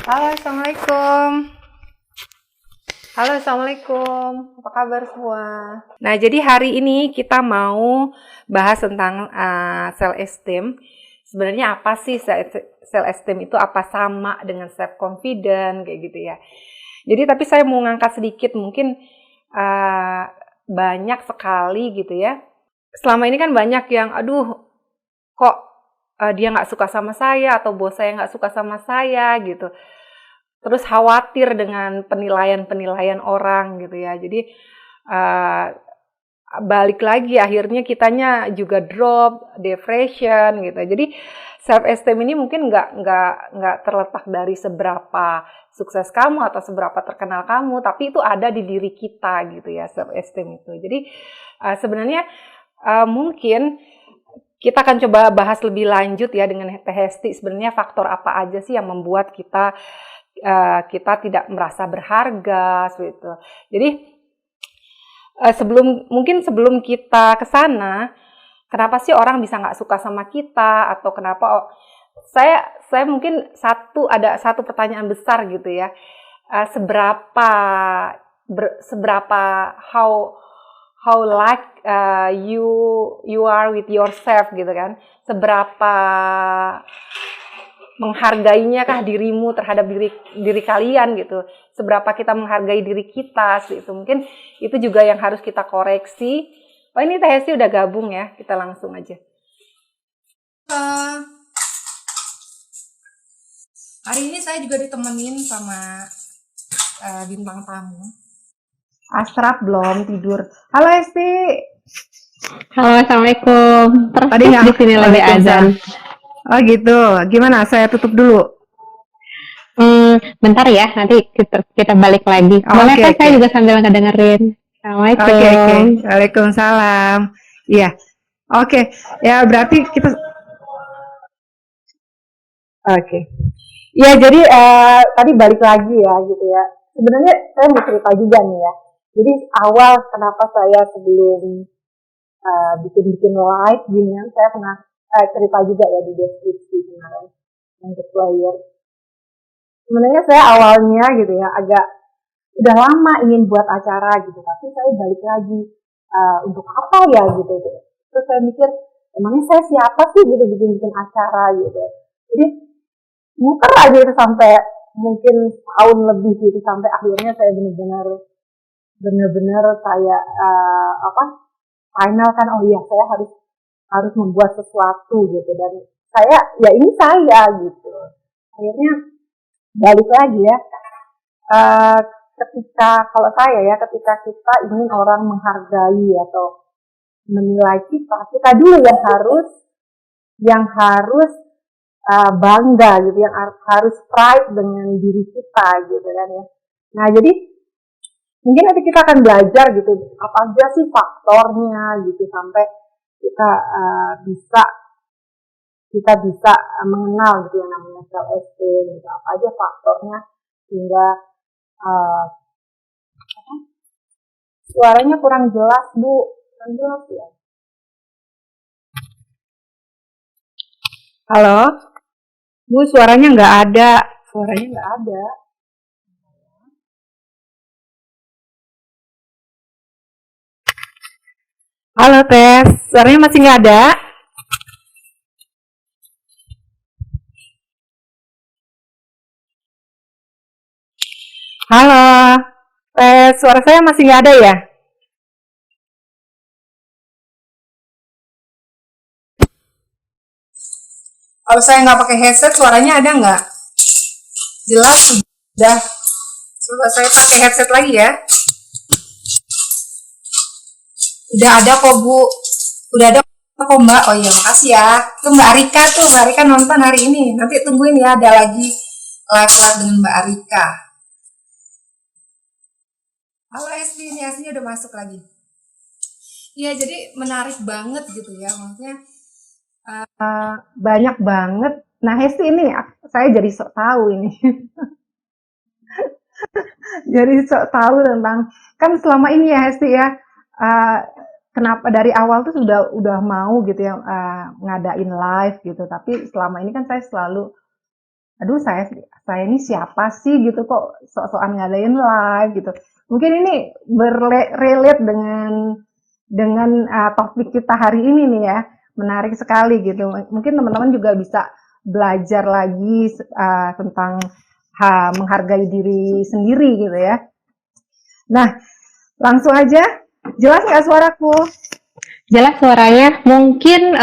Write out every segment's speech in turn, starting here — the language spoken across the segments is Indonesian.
Halo, Assalamualaikum. Halo, Assalamualaikum. Apa kabar semua? Nah, jadi hari ini kita mau bahas tentang self esteem. Sebenarnya apa sih self esteem itu? Apa sama dengan self confident kayak gitu ya? Jadi tapi saya mau ngangkat sedikit mungkin uh, banyak sekali gitu ya. Selama ini kan banyak yang aduh kok dia nggak suka sama saya atau bos saya nggak suka sama saya gitu. Terus khawatir dengan penilaian-penilaian orang gitu ya. Jadi uh, balik lagi akhirnya kitanya juga drop, depression gitu. Jadi self esteem ini mungkin nggak terletak dari seberapa sukses kamu atau seberapa terkenal kamu, tapi itu ada di diri kita gitu ya self esteem itu. Jadi sebenarnya mungkin kita akan coba bahas lebih lanjut ya dengan Teh Hesti. Sebenarnya faktor apa aja sih yang membuat kita tidak merasa berharga seperti itu. Jadi sebelum kita ke sana, kenapa sih orang bisa nggak suka sama kita atau kenapa saya mungkin ada satu pertanyaan besar gitu ya. Seberapa seberapa how like you are with yourself gitu kan, seberapa menghargainya kah dirimu terhadap diri kalian gitu, seberapa kita menghargai diri kita itu mungkin itu juga yang harus kita koreksi. Oh ini Teh Hesti udah gabung ya, kita langsung aja. Hari ini saya juga ditemenin sama bintang tamu. Asraf belum tidur. Halo Hesti. Halo, Assalamualaikum. Tadi Persis di sini lagi azan. Oh gitu. Gimana? Saya tutup dulu. Bentar ya, nanti kita balik lagi. Boleh kan saya juga sambil ngedengerin. Assalamualaikum. Oke. Waalaikumsalam. Iya. Oke. Ya berarti kita. Oke. Ya jadi tadi balik lagi ya gitu ya. Sebenarnya saya mau cerita juga nih ya. Jadi awal kenapa saya sebelum bikin live gini kan, saya pernah cerita juga ya di deskripsi kemarin untuk player. Sebenarnya saya awalnya gitu ya agak udah lama ingin buat acara gitu, tapi saya balik lagi untuk apa ya gitu. Terus saya mikir emangnya saya siapa sih gitu bikin acara gitu. Jadi muter aja itu sampai mungkin tahun lebih gitu, sampai akhirnya saya benar-benar saya final kan, oh iya saya harus membuat sesuatu gitu, dan saya ya ini saya gitu. Akhirnya balik lagi ya, ketika kita ingin orang menghargai atau menilai kita dulu yang harus bangga gitu, yang harus pride dengan diri kita gitu kan ya. Nah jadi mungkin nanti kita akan belajar gitu apa aja sih faktornya gitu sampai kita bisa mengenal gitu yang namanya self esteem gitu, apa aja faktornya sehingga suaranya kurang jelas Bu, kurang jelas ya. Halo Bu, suaranya nggak ada. Halo Tes, suaranya masih nggak ada? Halo, Tes, suara saya masih nggak ada ya? Kalau saya nggak pakai headset, suaranya ada nggak? Jelas sudah. Coba saya pakai headset lagi ya. Udah ada kok Bu. Udah ada kok Mbak. Oh iya, makasih ya. Itu Mbak Arika nonton hari ini. Nanti tungguin ya, ada lagi live dengan Mbak Arika. Halo Esti, ini aslinya udah masuk lagi. Iya, jadi menarik banget gitu ya. Maksudnya banyak banget. Nah Hesti ini saya jadi sok tahu ini. Jadi sok tahu tentang, kan selama ini ya Hesti ya, kenapa dari awal tuh udah mau gitu ya ngadain live gitu, tapi selama ini kan saya selalu aduh saya ini siapa sih gitu, kok sok-sokan ngadain live gitu. Mungkin ini relate dengan topik kita hari ini nih ya, menarik sekali gitu. Mungkin teman-teman juga bisa belajar lagi tentang menghargai diri sendiri gitu ya. Nah, langsung aja, jelas nggak suaraku? Jelas suaranya, mungkin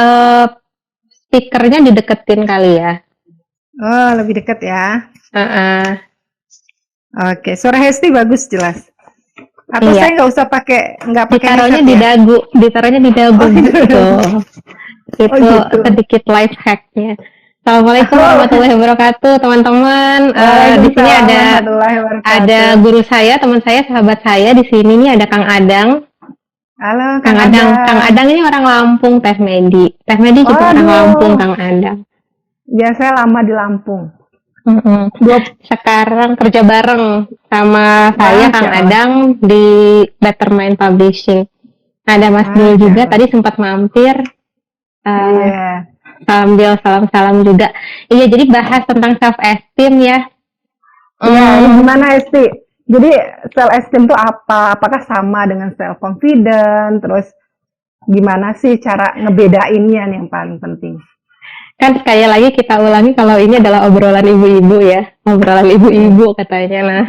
speakernya dideketin kali ya. Oh, lebih dekat ya. Uh-uh. Oke, suara Hesti bagus jelas. Atau Iya. saya nggak pakai ditaruhnya di dagu, ditaruhnya di dagu gitu. Itu sedikit life hacknya. Assalamualaikum warahmatullahi wabarakatuh, teman-teman. Di sini ada guru saya, teman saya, sahabat saya di sini nih ada Kang Adang. Halo, Kang Adang. Kang Adang ini orang Lampung, Teh Medi. Teh Medi juga orang Lampung, Kang Adang. Ya, saya lama di Lampung. Sekarang kerja bareng sama saya, Kang Adang, di Better Mind Publishing. Ada Mas Dul juga, tadi sempat mampir. Sambil salam-salam juga. Iya, jadi bahas tentang self-esteem ya. Gimana Esti? Jadi self-esteem itu apa? Apakah sama dengan self-confident? Terus gimana sih cara ngebedainnya nih yang paling penting? Kan sekali lagi kita ulangi kalau ini adalah obrolan ibu-ibu ya, obrolan ibu-ibu katanya. Nah,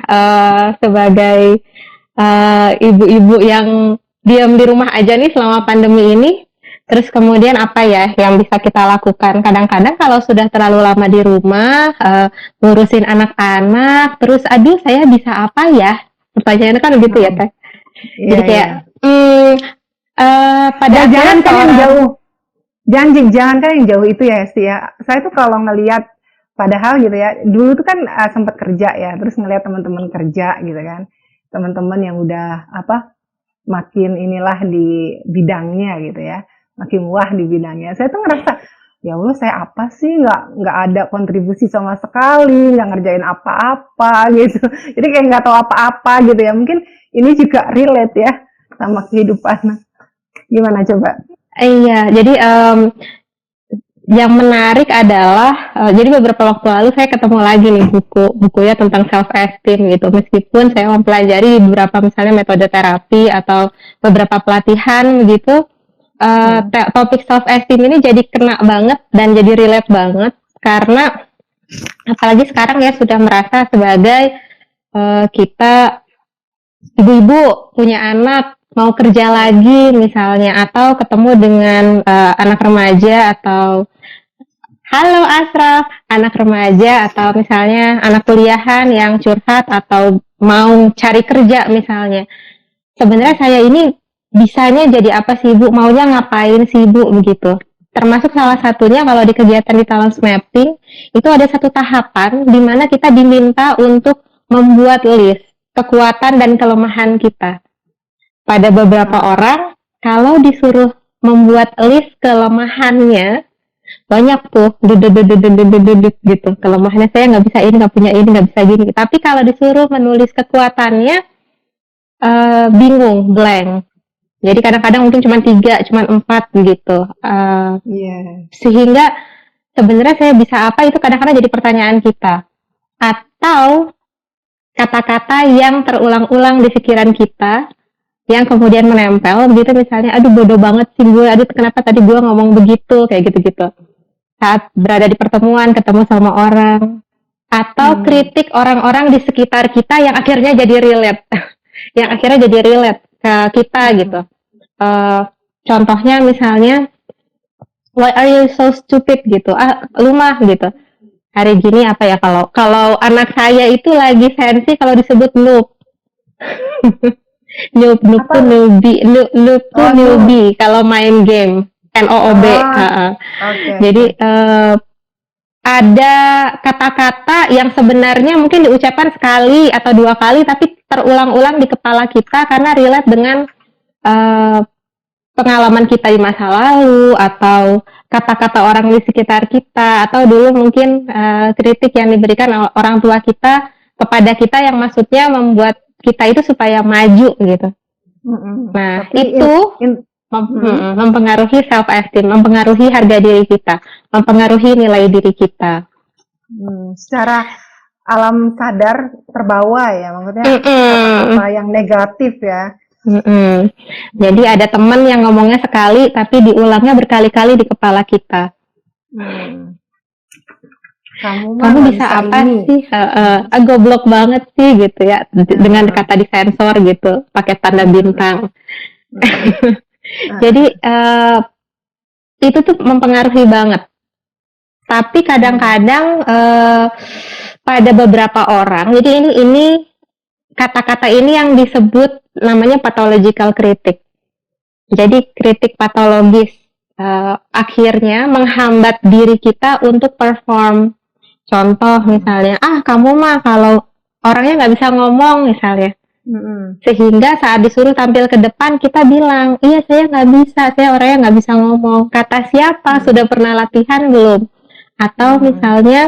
sebagai ibu-ibu yang diam di rumah aja nih selama pandemi ini, terus kemudian apa ya yang bisa kita lakukan? Kadang-kadang kalau sudah terlalu lama di rumah, ngurusin anak-anak, terus aduh saya bisa apa ya? Pertanyaannya kan begitu ya, Teh. Jadi kayak, pada jangan kan yang jauh. Jangan kan yang jauh itu ya, Hesti ya. Saya tuh kalau ngelihat, padahal gitu ya, dulu tuh kan sempat kerja ya, terus ngelihat teman-teman kerja gitu kan, teman-teman yang udah makin inilah di bidangnya gitu ya, makin wah di bidangnya. Saya tuh ngerasa, ya Allah saya apa sih, nggak ada kontribusi sama sekali, nggak ngerjain apa-apa gitu. Jadi kayak nggak tahu apa-apa gitu ya. Mungkin ini juga relate ya sama kehidupan. Gimana coba? Iya, jadi yang menarik adalah jadi beberapa waktu lalu saya ketemu lagi nih bukunya tentang self esteem gitu. Meskipun saya mempelajari beberapa misalnya metode terapi atau beberapa pelatihan gitu, topik self esteem ini jadi kena banget dan jadi relate banget karena apalagi sekarang ya sudah merasa sebagai kita ibu-ibu punya anak, mau kerja lagi misalnya, atau ketemu dengan anak remaja, atau halo Asraf, anak remaja, atau misalnya anak kuliahan yang curhat atau mau cari kerja misalnya. Sebenarnya saya ini bisanya jadi apa sih Bu? Maunya ngapain sih Bu? Begitu. Termasuk salah satunya kalau di kegiatan di Talents Mapping, itu ada satu tahapan di mana kita diminta untuk membuat list kekuatan dan kelemahan kita. Pada beberapa orang, kalau disuruh membuat list kelemahannya, banyak tuh, gitu. Kelemahannya saya nggak bisa ini, nggak punya ini, nggak bisa gini. Tapi kalau disuruh menulis kekuatannya, bingung, blank. Jadi kadang-kadang mungkin cuma 3, cuma 4 gitu. Sehingga sebenarnya saya bisa apa, itu kadang-kadang jadi pertanyaan kita. Atau kata-kata yang terulang-ulang di pikiran kita, yang kemudian menempel gitu, misalnya aduh bodoh banget sih gue, aduh kenapa tadi gue ngomong begitu, kayak gitu-gitu saat berada di pertemuan, ketemu sama orang, atau kritik orang-orang di sekitar kita yang akhirnya jadi relate ke kita gitu. Contohnya misalnya, why are you so stupid gitu, lu mah gitu, hari gini apa ya, kalau anak saya itu lagi sensi kalau disebut noob. Noob tuh newbie kalau main game, NOOB. Jadi ada kata-kata yang sebenarnya mungkin diucapkan sekali atau 2 kali tapi terulang-ulang di kepala kita karena relate dengan pengalaman kita di masa lalu, atau kata-kata orang di sekitar kita, atau dulu mungkin kritik yang diberikan orang tua kita kepada kita yang maksudnya membuat kita itu supaya maju gitu. Nah, tapi itu mempengaruhi self esteem, mempengaruhi harga diri kita, mempengaruhi nilai diri kita. Secara alam sadar terbawa ya, maksudnya Mm-mm. kata-kata yang negatif ya. Mm-mm. Jadi ada teman yang ngomongnya sekali tapi diulangnya berkali-kali di kepala kita. Hmm. Kamu mah Kamu nggak bisa bisa apa ini. sih? Goblok banget sih gitu ya. Dengan Heeh. kata disensor gitu, pakai tanda Mm-mm. bintang. Mm-mm. Jadi Heeh. itu tuh mempengaruhi banget. Tapi Hmm. kadang-kadang pada beberapa orang, jadi ini kata-kata ini yang disebut namanya pathological critic. Jadi kritik patologis akhirnya menghambat diri kita untuk perform. Contoh Mm-mm. misalnya, kamu mah kalau orangnya nggak bisa ngomong misalnya. Mm-mm. Sehingga saat disuruh tampil ke depan kita bilang, iya saya nggak bisa, saya orangnya nggak bisa ngomong. Kata siapa? Mm-mm. Sudah pernah latihan belum? Atau Mm-mm. misalnya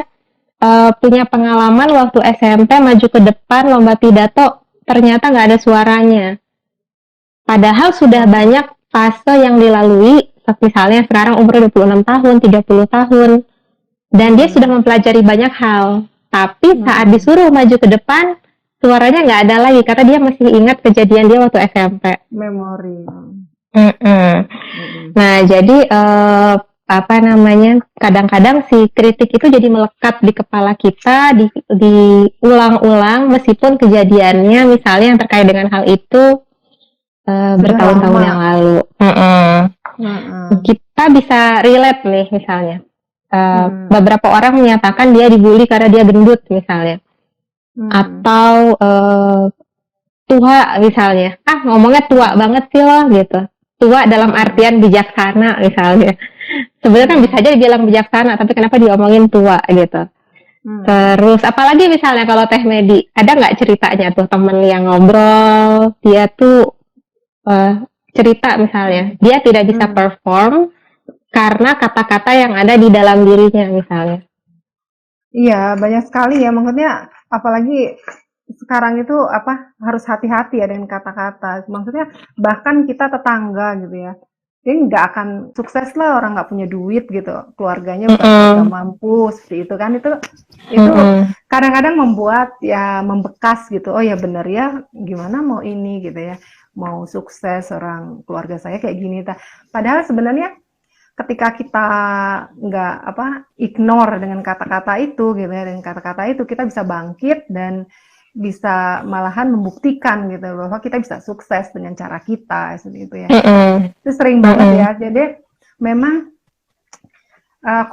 punya pengalaman waktu SMP maju ke depan lomba pidato, ternyata nggak ada suaranya. Padahal sudah Oh. banyak fase yang dilalui, misalnya sekarang umur 26 tahun, 30 tahun, dan dia sudah Mm. mempelajari banyak hal. Tapi saat Mm-mm. disuruh maju ke depan, suaranya nggak ada lagi, karena dia masih ingat kejadian dia waktu SMP. Memori. Mm-mm. Mm-mm. Nah, jadi apa namanya? Kadang-kadang si kritik itu jadi melekat di kepala kita, diulang-ulang meskipun kejadiannya misalnya yang terkait dengan hal itu Sudah bertahun-tahun lama. yang lalu. Mm-mm. Kita bisa relate nih misalnya. Mm-mm. Beberapa orang menyatakan dia dibully karena dia gendut misalnya. Mm. Atau tua misalnya. Ngomongnya tua Mm. banget sih loh gitu. Tua dalam Mm. artian bijaksana misalnya. Sebenarnya kan bisa Mm. aja dibilang bijaksana, tapi kenapa diomongin tua gitu. Mm. Terus apalagi misalnya kalau Teh Medi, ada nggak ceritanya tuh temen yang ngobrol, dia tuh cerita misalnya, dia tidak bisa Mm. perform karena kata-kata yang ada di dalam dirinya misalnya. Iya, banyak sekali ya. Maksudnya, apalagi sekarang itu apa harus hati-hati ya dengan kata-kata. Maksudnya bahkan kita tetangga gitu ya, dia nggak akan sukses lah orang nggak punya duit gitu, keluarganya bukan keluarga Mm-mm. mampu seperti itu kan. Itu Mm-mm. kadang-kadang membuat ya membekas gitu. Oh ya bener ya, gimana mau ini gitu ya, mau sukses orang keluarga saya kayak gini. Padahal sebenarnya ketika kita nggak ignore dengan kata-kata itu gitu ya, dengan kata-kata itu kita bisa bangkit dan bisa malahan membuktikan gitu bahwa kita bisa sukses dengan cara kita seperti itu ya. Mm-mm. Itu sering banget Mm-mm. ya. Jadi memang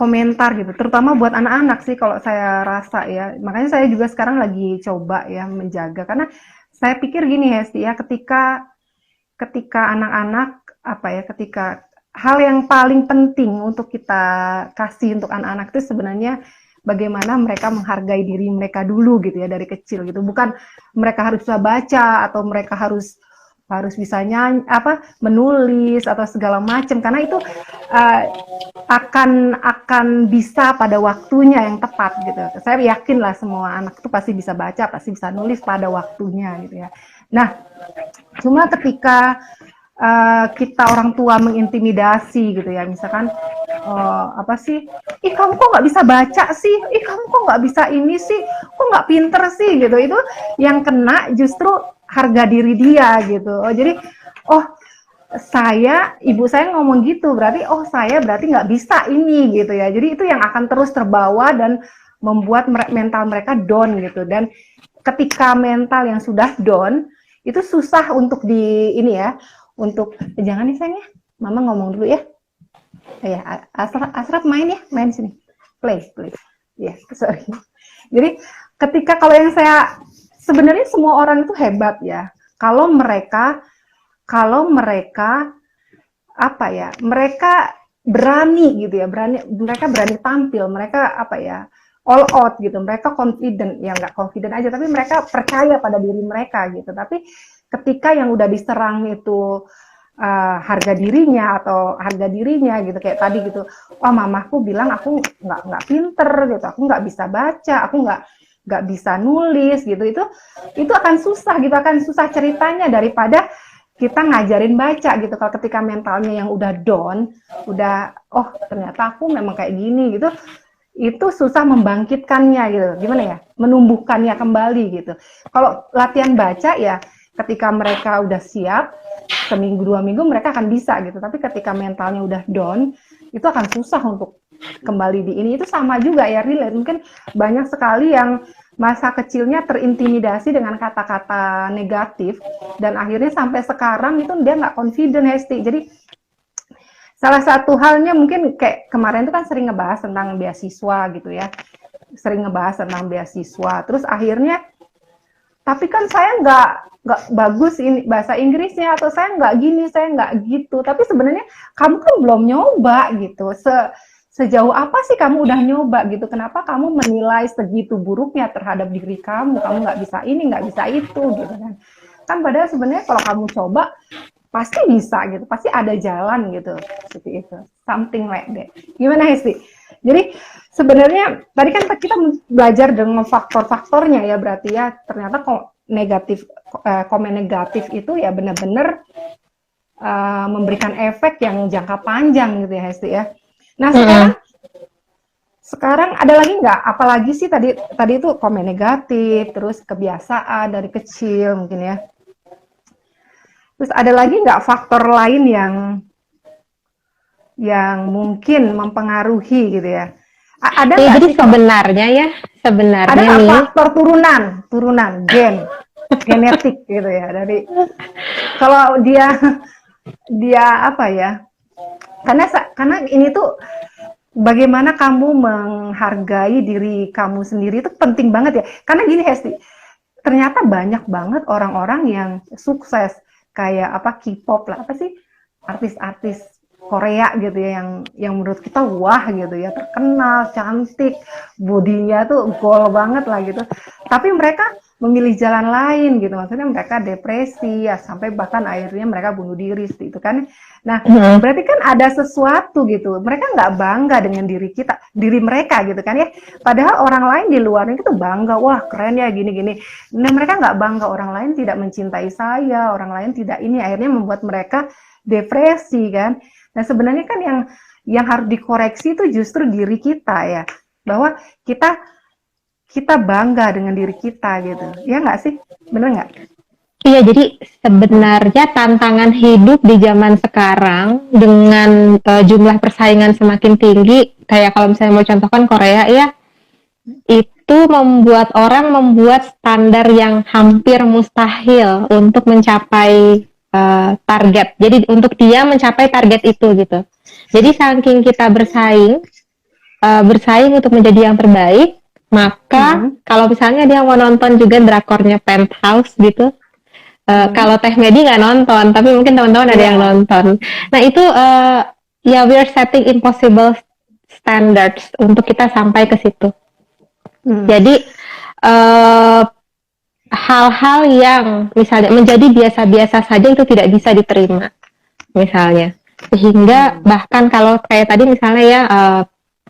komentar gitu, terutama buat anak-anak sih kalau saya rasa ya. Makanya saya juga sekarang lagi coba ya menjaga karena saya pikir gini Hesti ya, ketika ketika anak-anak ketika hal yang paling penting untuk kita kasih untuk anak-anak itu sebenarnya bagaimana mereka menghargai diri mereka dulu gitu ya dari kecil gitu. Bukan mereka harus bisa baca atau mereka harus harus bisa nyanyi menulis atau segala macam karena itu uh, akan bisa pada waktunya yang tepat gitu. Saya yakin lah semua anak itu pasti bisa baca, pasti bisa nulis pada waktunya gitu ya. Nah, cuma ketika kita orang tua mengintimidasi gitu ya, misalkan apa sih, ih kamu kok nggak bisa baca sih, ih kamu kok nggak bisa ini sih, kok nggak pinter sih gitu, itu yang kena justru harga diri dia gitu. Jadi oh ibu saya ngomong gitu berarti saya berarti nggak bisa ini gitu ya. Jadi itu yang akan terus terbawa dan membuat mental mereka down gitu. Dan ketika mental yang sudah down itu susah untuk di ini ya, untuk jangan nih sayang ya, mama ngomong dulu ya. Ya, Asraf main ya, main sini. Play. Ya, sorry. Jadi ketika kalau yang saya sebenarnya semua orang itu hebat ya. Kalau mereka mereka berani gitu ya, mereka berani tampil, mereka all out gitu, mereka confident, ya nggak confident aja, tapi mereka percaya pada diri mereka gitu. Tapi ketika yang udah diserang itu harga dirinya gitu, kayak tadi gitu, mamaku bilang aku nggak pinter gitu, aku nggak bisa baca, aku nggak bisa nulis gitu, itu akan susah ceritanya daripada kita ngajarin baca gitu. Kalau ketika mentalnya yang udah down, udah ternyata aku memang kayak gini gitu, itu susah membangkitkannya gitu. Gimana ya? Menumbuhkannya kembali gitu. Kalau latihan baca ya ketika mereka udah siap, seminggu 2 minggu mereka akan bisa gitu. Tapi ketika mentalnya udah down, itu akan susah untuk kembali di ini. Itu sama juga ya, relate. Mungkin banyak sekali yang masa kecilnya terintimidasi dengan kata-kata negatif dan akhirnya sampai sekarang itu dia nggak confident, Hesti. Jadi salah satu halnya mungkin kayak kemarin itu kan sering ngebahas tentang beasiswa gitu ya, sering ngebahas tentang beasiswa. Terus akhirnya, tapi kan saya nggak bagus ini bahasa Inggrisnya, atau saya nggak gini, saya nggak gitu. Tapi sebenarnya kamu kan belum nyoba gitu. Sejauh apa sih kamu udah nyoba gitu? Kenapa kamu menilai segitu buruknya terhadap diri kamu? Kamu nggak bisa ini, nggak bisa itu gitu kan? Kan padahal sebenarnya kalau kamu coba pasti bisa gitu, pasti ada jalan gitu, seperti itu, something like that. Gimana Hesti? Jadi sebenarnya tadi kan kita belajar dengan faktor-faktornya ya, berarti ya ternyata kok negatif, komen negatif itu ya benar-benar memberikan efek yang jangka panjang gitu ya Hesti ya. Nah sekarang ada lagi nggak? Apalagi sih tadi itu komen negatif, terus kebiasaan dari kecil mungkin ya. Terus ada lagi nggak faktor lain yang mungkin mempengaruhi gitu ya? Ada nggak jadi sih sebenarnya ada nggak nih faktor turunan, genetik gitu ya, dari kalau dia apa ya? Karena ini tuh bagaimana kamu menghargai diri kamu sendiri itu penting banget ya. Karena gini Hesti, ternyata banyak banget orang-orang yang sukses kayak apa K-pop lah, apa sih, artis-artis Korea gitu ya, yang menurut kita wah gitu ya, terkenal, cantik, bodinya tuh gol banget lah gitu. Tapi mereka memilih jalan lain gitu, maksudnya mereka depresi ya, sampai bahkan akhirnya mereka bunuh diri gitu kan. Nah berarti kan ada sesuatu gitu, mereka nggak bangga dengan diri mereka gitu kan ya, padahal orang lain di luar itu bangga, wah keren ya gini-gini. Nah mereka nggak bangga, orang lain tidak mencintai saya, orang lain tidak ini, akhirnya membuat mereka depresi kan. Nah sebenarnya kan yang harus dikoreksi itu justru diri kita ya, bahwa kita bangga dengan diri kita gitu, ya nggak sih, bener nggak? Iya, jadi sebenarnya tantangan hidup di zaman sekarang dengan jumlah persaingan semakin tinggi, kayak kalau misalnya mau contohkan Korea ya, itu membuat standar yang hampir mustahil untuk mencapai target. Jadi untuk dia mencapai target itu gitu. Jadi saking kita bersaing untuk menjadi yang terbaik, maka kalau misalnya dia mau nonton juga drakornya Penthouse gitu, kalau Teh Medi nggak nonton, tapi mungkin teman-teman ada yang nonton. Nah itu ya we are setting impossible standards untuk kita sampai ke situ. Jadi hal-hal yang misalnya menjadi biasa-biasa saja itu tidak bisa diterima, misalnya. Sehingga bahkan kalau kayak tadi misalnya ya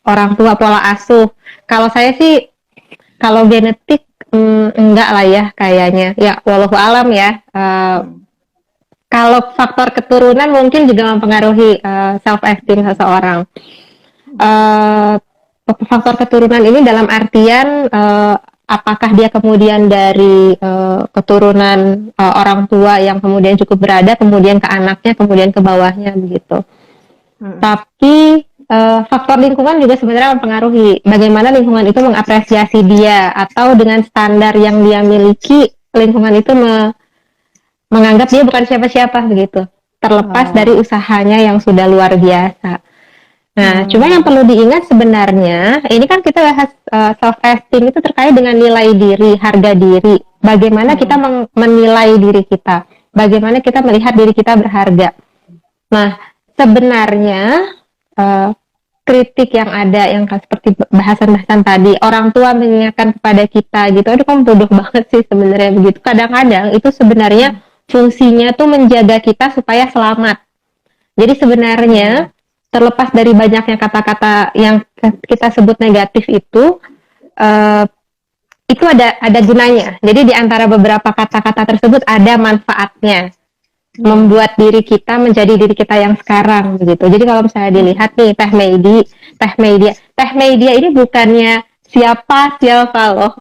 orang tua pola asuh. Kalau saya sih kalau genetik enggak lah ya kayaknya. Ya wallahu alam ya. Kalau faktor keturunan mungkin juga mempengaruhi self esteem seseorang. Faktor keturunan ini dalam artian apakah dia kemudian dari keturunan orang tua yang kemudian cukup berada, kemudian ke anaknya, kemudian ke bawahnya begitu. Tapi faktor lingkungan juga sebenarnya mempengaruhi bagaimana lingkungan itu mengapresiasi dia, atau dengan standar yang dia miliki lingkungan itu menganggap dia bukan siapa-siapa begitu, terlepas dari usahanya yang sudah luar biasa. Nah, cuma yang perlu diingat sebenarnya, ini kan kita bahas self-esteem itu terkait dengan nilai diri, harga diri. Bagaimana kita menilai diri kita, bagaimana kita melihat diri kita berharga. Nah, sebenarnya kritik yang ada, yang seperti bahasan-bahasan tadi, orang tua mengingatkan kepada kita gitu, aduh kamu bodoh banget sih sebenarnya begitu. Kadang-kadang itu sebenarnya fungsinya tuh menjaga kita supaya selamat. Jadi sebenarnya terlepas dari banyaknya kata-kata yang kita sebut negatif itu ada gunanya. Jadi di antara beberapa kata-kata tersebut ada manfaatnya, membuat diri kita menjadi diri kita yang sekarang begitu. Jadi kalau misalnya dilihat nih Teh Medi Teh Media. Teh Media ini bukannya siapa loh.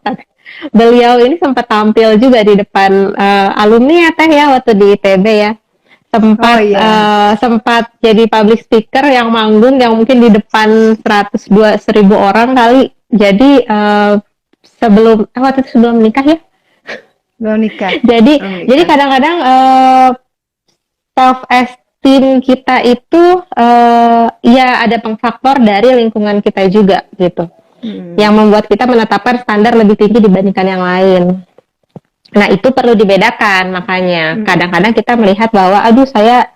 Beliau ini sempat tampil juga di depan alumni ya Teh ya waktu di ITB ya. Oh Sempat iya, sempat jadi public speaker yang manggung yang mungkin di depan 100.000 orang kali. Jadi waktu itu sebelum menikah ya. belum nikah. Jadi Belum jadi nikah. kadang-kadang self esteem kita itu ya ada faktor dari lingkungan kita juga gitu. Yang Hmm. membuat kita menetapkan standar lebih tinggi dibandingkan yang lain. Nah, itu perlu dibedakan, makanya Hmm. kadang-kadang kita melihat bahwa, aduh saya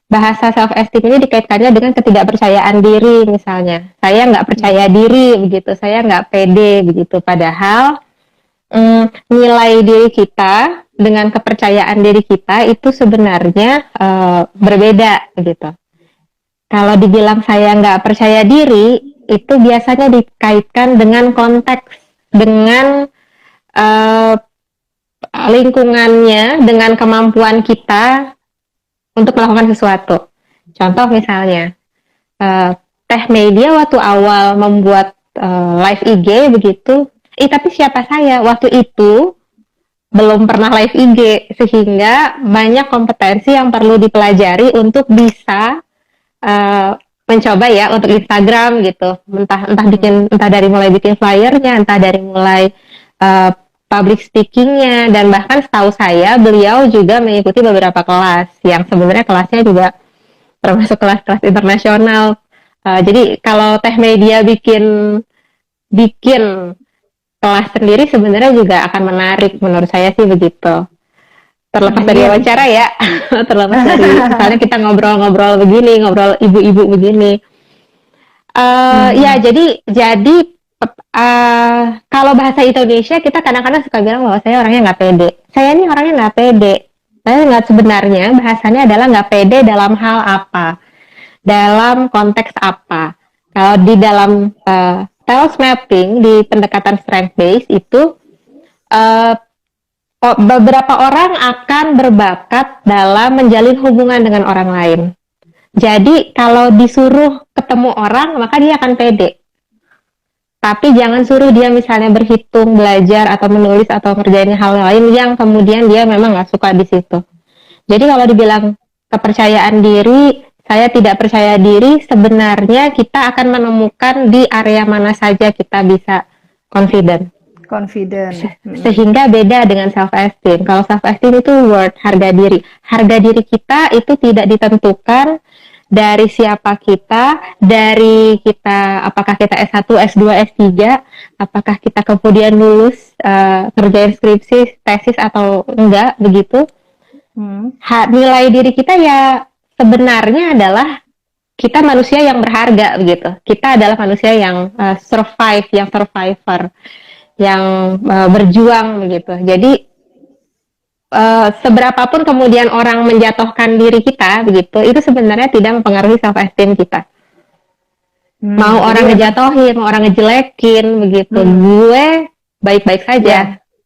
bahasa self esteem ini dikaitkannya dengan ketidakpercayaan diri misalnya. Saya nggak percaya Hmm. diri begitu, saya nggak pede begitu. Padahal nilai diri kita dengan kepercayaan diri kita itu sebenarnya berbeda begitu. Kalau dibilang saya nggak percaya diri, itu biasanya dikaitkan dengan konteks, dengan uh, lingkungannya, dengan kemampuan kita untuk melakukan sesuatu. Contoh misalnya, uh, Teh Media waktu awal membuat live IG begitu, tapi siapa saya waktu itu belum pernah live IG, sehingga banyak kompetensi yang perlu dipelajari untuk bisa uh, mencoba ya untuk Instagram gitu, entah dari mulai bikin flyernya, entah dari mulai uh, public speakingnya, dan bahkan setahu saya beliau juga mengikuti beberapa kelas yang sebenarnya kelasnya juga termasuk kelas-kelas internasional. Jadi kalau Teh Media bikin bikin kelas sendiri sebenarnya juga akan menarik, menurut saya sih begitu. Terlepas dari Iya wawancara betul. ya, terlepas dari misalnya kita ngobrol-ngobrol begini, ngobrol ibu-ibu begini. Ya Hmm. jadi kalau bahasa Indonesia kita kadang-kadang suka bilang bahwa saya orangnya nggak pede. Saya ini orangnya nggak pede. Saya nggak, sebenarnya bahasanya adalah nggak pede dalam hal apa, dalam konteks apa. Kalau di dalam sales mapping di pendekatan strength base itu uh, beberapa orang akan berbakat dalam menjalin hubungan dengan orang lain. Jadi kalau disuruh ketemu orang, maka dia akan pede. Tapi jangan suruh dia misalnya berhitung, belajar, atau menulis, atau ngerjain hal lain yang kemudian dia memang nggak suka di situ. Jadi kalau dibilang kepercayaan diri, saya tidak percaya diri, sebenarnya kita akan menemukan di area mana saja kita bisa confident. Confident. Hmm. Sehingga beda dengan self esteem. Kalau self esteem itu word, harga diri. Harga diri kita itu tidak ditentukan dari siapa kita, dari kita apakah kita S1, S2, S3, apakah kita kemudian lulus kerjain skripsi, tesis atau enggak begitu. Nilai diri kita ya sebenarnya adalah kita manusia yang berharga begitu. Kita adalah manusia yang survive, yang survivor, yang berjuang begitu. Jadi seberapapun kemudian orang menjatuhkan diri kita begitu, itu sebenarnya tidak mempengaruhi self esteem kita. Mau Jadi orang emang, ngejatuhin, mau orang ngejelekin begitu, gue baik-baik ya. saja.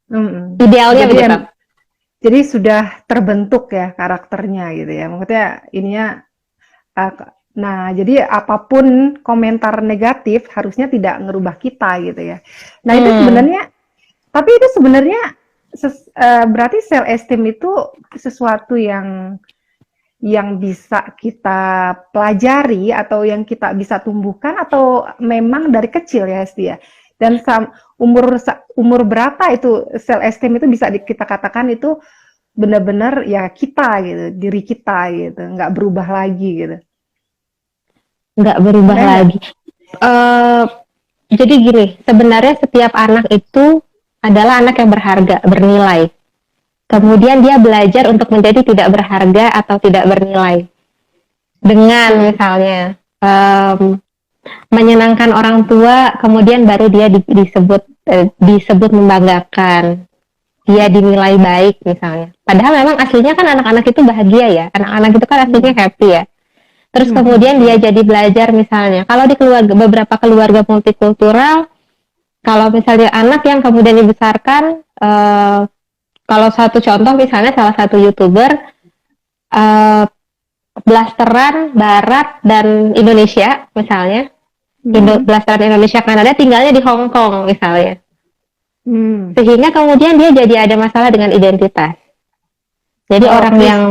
Hmm. Idealnya Jadi begitu. jadi sudah terbentuk ya karakternya gitu ya. Maksudnya ininya uh, nah, jadi apapun komentar negatif harusnya tidak ngerubah kita gitu ya. Nah, itu sebenarnya tapi itu sebenarnya berarti self esteem itu sesuatu yang bisa kita pelajari atau yang kita bisa tumbuhkan atau memang dari kecil ya Hesti ya. Dan umur berapa itu self esteem itu bisa kita katakan itu benar-benar ya kita gitu, diri kita gitu, nggak berubah lagi gitu. Nggak berubah Ada nggak? lagi. Uh, jadi gini, sebenarnya setiap anak itu adalah anak yang berharga, bernilai. Kemudian dia belajar untuk menjadi tidak berharga atau tidak bernilai. Dengan misalnya menyenangkan orang tua, kemudian baru dia disebut membanggakan. Dia dinilai baik misalnya. Padahal memang aslinya kan anak-anak itu bahagia ya. Anak-anak itu kan aslinya happy ya. Terus kemudian dia jadi belajar misalnya. Kalau di beberapa keluarga multikultural, kalau misalnya anak yang kemudian dibesarkan, kalau satu contoh misalnya salah satu YouTuber, blasteran Barat dan Indonesia misalnya, Blasteran Indonesia Kanada, tinggalnya di Hong Kong misalnya. Sehingga kemudian dia jadi ada masalah dengan identitas. Jadi orang yang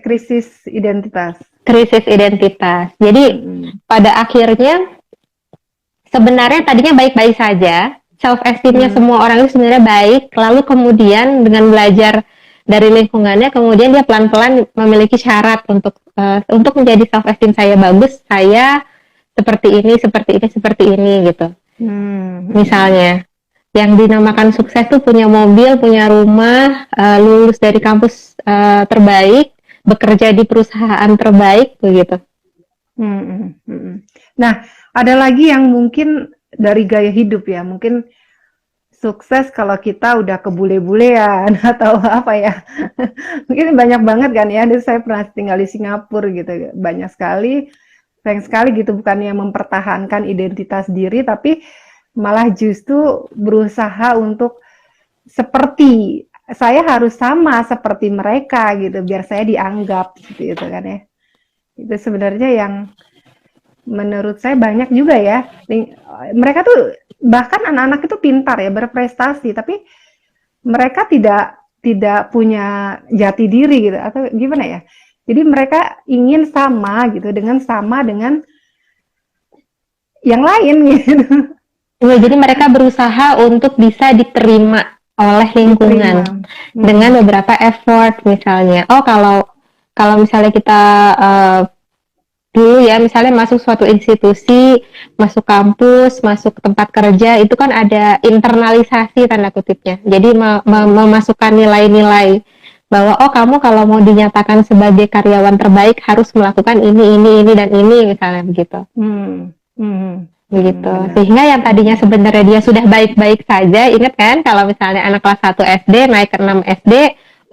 krisis identitas. Krisis identitas. Jadi pada akhirnya sebenarnya tadinya baik-baik saja, self esteemnya semua orang itu sebenarnya baik, lalu kemudian dengan belajar dari lingkungannya, kemudian dia pelan-pelan memiliki syarat untuk menjadi self esteem saya bagus, saya seperti ini gitu. Misalnya yang dinamakan sukses tuh punya mobil, punya rumah, lulus dari kampus terbaik, bekerja di perusahaan terbaik begitu. Nah, ada lagi yang mungkin dari gaya hidup ya, mungkin sukses kalau kita udah kebule-bulean atau apa ya. Mungkin banyak banget kan ya, saya pernah tinggal di Singapura gitu, banyak sekali, sayang sekali gitu, bukannya mempertahankan identitas diri, tapi malah justru berusaha untuk seperti, saya harus sama seperti mereka gitu, biar saya dianggap gitu kan ya. Itu sebenarnya yang menurut saya banyak juga ya. Mereka tuh bahkan anak-anak itu pintar ya, berprestasi, tapi mereka tidak punya jati diri gitu, atau gimana ya. Jadi mereka ingin sama gitu, sama dengan yang lain gitu. Ya, jadi mereka berusaha untuk bisa diterima oleh lingkungan dengan beberapa effort misalnya. Oh, kalau misalnya kita dulu ya, misalnya masuk suatu institusi, masuk kampus, masuk tempat kerja, itu kan ada internalisasi tanda kutipnya. Jadi memasukkan nilai-nilai bahwa oh kamu kalau mau dinyatakan sebagai karyawan terbaik harus melakukan ini dan ini misalnya begitu. Begitu. Sehingga yang tadinya sebenarnya dia sudah baik-baik saja, ingat kan kalau misalnya anak kelas 1 SD naik ke 6 SD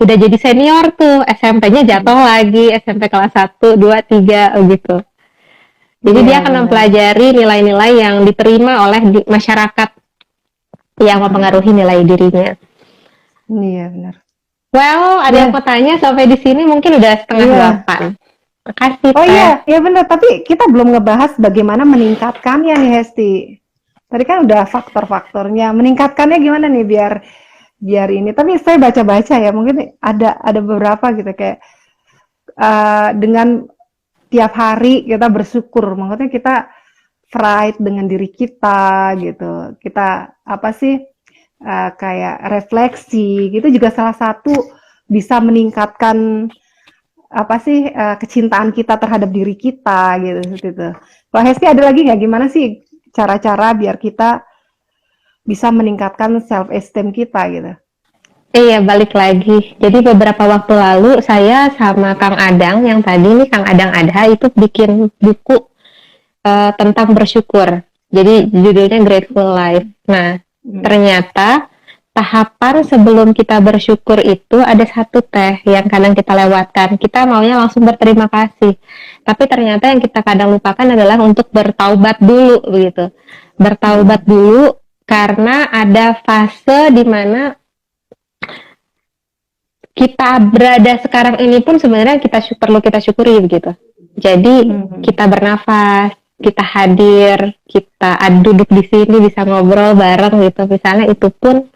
udah jadi senior tuh, SMP-nya jatuh lagi, SMP kelas 1, 2, 3 gitu. Jadi dia akan mempelajari nilai-nilai yang diterima oleh masyarakat yang mempengaruhi nilai dirinya. Iya, benar. Well, ada yang mau tanya sampai di sini mungkin udah setengah 8. Makasih. Oh iya, ya benar. Tapi kita belum ngebahas bagaimana meningkatkannya nih, Hesti. Tadi kan udah faktor-faktornya. Meningkatkannya gimana nih biar ini. Tapi saya baca-baca ya, mungkin ada beberapa gitu kayak dengan tiap hari kita bersyukur. Maksudnya kita pride dengan diri kita gitu. Kita apa sih kayak refleksi gitu juga salah satu bisa meningkatkan apa sih kecintaan kita terhadap diri kita gitu. Kalau Hesti ada lagi nggak, gimana sih cara-cara biar kita bisa meningkatkan self esteem kita gitu? Iya, balik lagi. Jadi beberapa waktu lalu saya sama Kang Adang yang tadi nih Kang Adang Adha itu bikin buku tentang bersyukur. Jadi judulnya Grateful Life. Nah, ternyata tahapan sebelum kita bersyukur itu ada satu teh yang kadang kita lewatkan. Kita maunya langsung berterima kasih. Tapi ternyata yang kita kadang lupakan adalah untuk bertaubat dulu begitu. Bertaubat dulu karena ada fase di mana kita berada sekarang ini pun sebenarnya perlu kita syukuri begitu. Jadi kita bernafas, kita hadir, kita duduk di sini bisa ngobrol bareng gitu. Misalnya itu pun